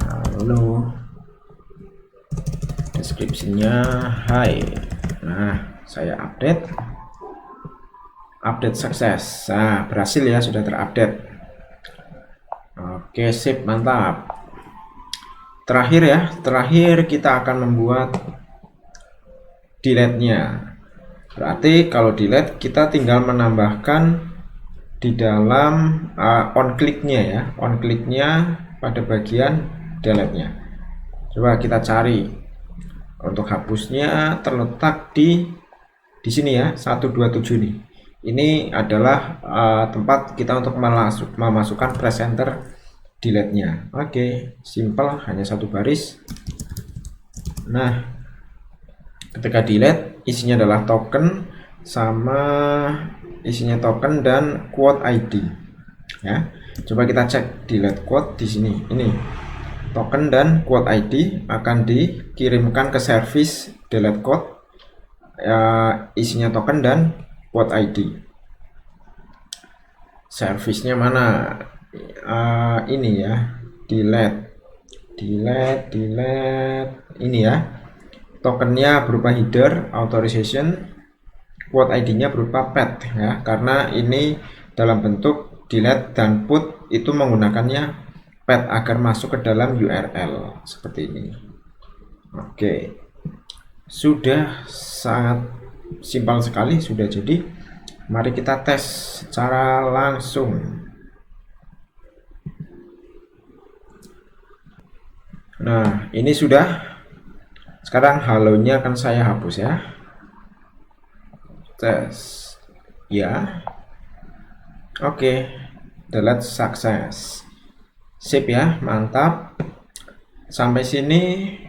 Halo. Deskripsinya hi. Nah, saya update. Update sukses. Nah, berhasil ya, sudah terupdate. Oke, sip, mantap. Terakhir ya, terakhir kita akan membuat delete-nya. Berarti kalau delete kita tinggal menambahkan di dalam on click-nya ya, on click-nya pada bagian delete-nya. Coba kita cari. Untuk hapusnya terletak di sini ya, 127 nih. Ini adalah tempat kita untuk memasukkan presenter delete-nya. Oke, simple, hanya satu baris. Nah, ketika delete isinya adalah token sama isinya token dan quote ID ya. Coba kita cek delete quote di sini. Ini token dan quote ID akan dikirimkan ke service delete quote ya, isinya token dan quote ID. Servicenya mana? Ini ya, delete ini ya. Tokennya berupa header authorization, quote ID-nya berupa path ya, karena ini dalam bentuk delete dan put itu menggunakannya path agar masuk ke dalam URL seperti ini. Oke, sudah sangat simpel sekali, sudah jadi. Mari kita tes secara langsung. Nah, ini sudah Sekarang halonya akan saya hapus ya. Tes. Ya. Oke. Delete sukses. Sip ya, mantap. Sampai sini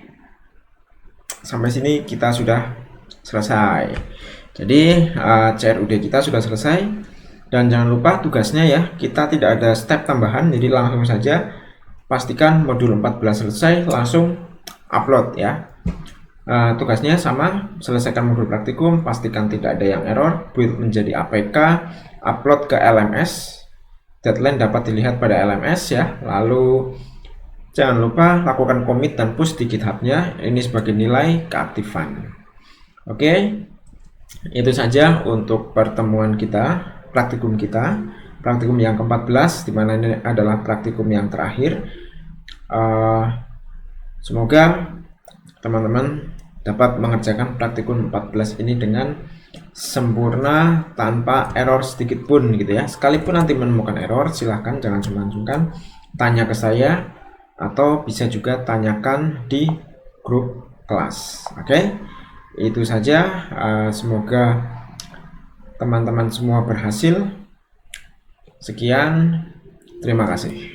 kita sudah selesai. Jadi CRUD kita sudah selesai. Dan jangan lupa tugasnya ya, kita tidak ada step tambahan, jadi langsung saja pastikan modul 14 selesai, langsung upload ya. Tugasnya sama, selesaikan modul praktikum, pastikan tidak ada yang error, build menjadi APK, upload ke LMS, deadline dapat dilihat pada LMS ya. Lalu jangan lupa lakukan commit dan push di GitHub-nya, ini sebagai nilai keaktifan. Oke, itu saja untuk pertemuan kita, praktikum kita, praktikum yang ke-14, dimana ini adalah praktikum yang terakhir. Semoga teman-teman dapat mengerjakan praktikum 14 ini dengan sempurna tanpa error sedikit pun gitu ya. Sekalipun nanti menemukan error, silahkan jangan sungkan-sungkan tanya ke saya atau bisa juga tanyakan di grup kelas. Oke, itu saja. Semoga teman-teman semua berhasil. Sekian, terima kasih.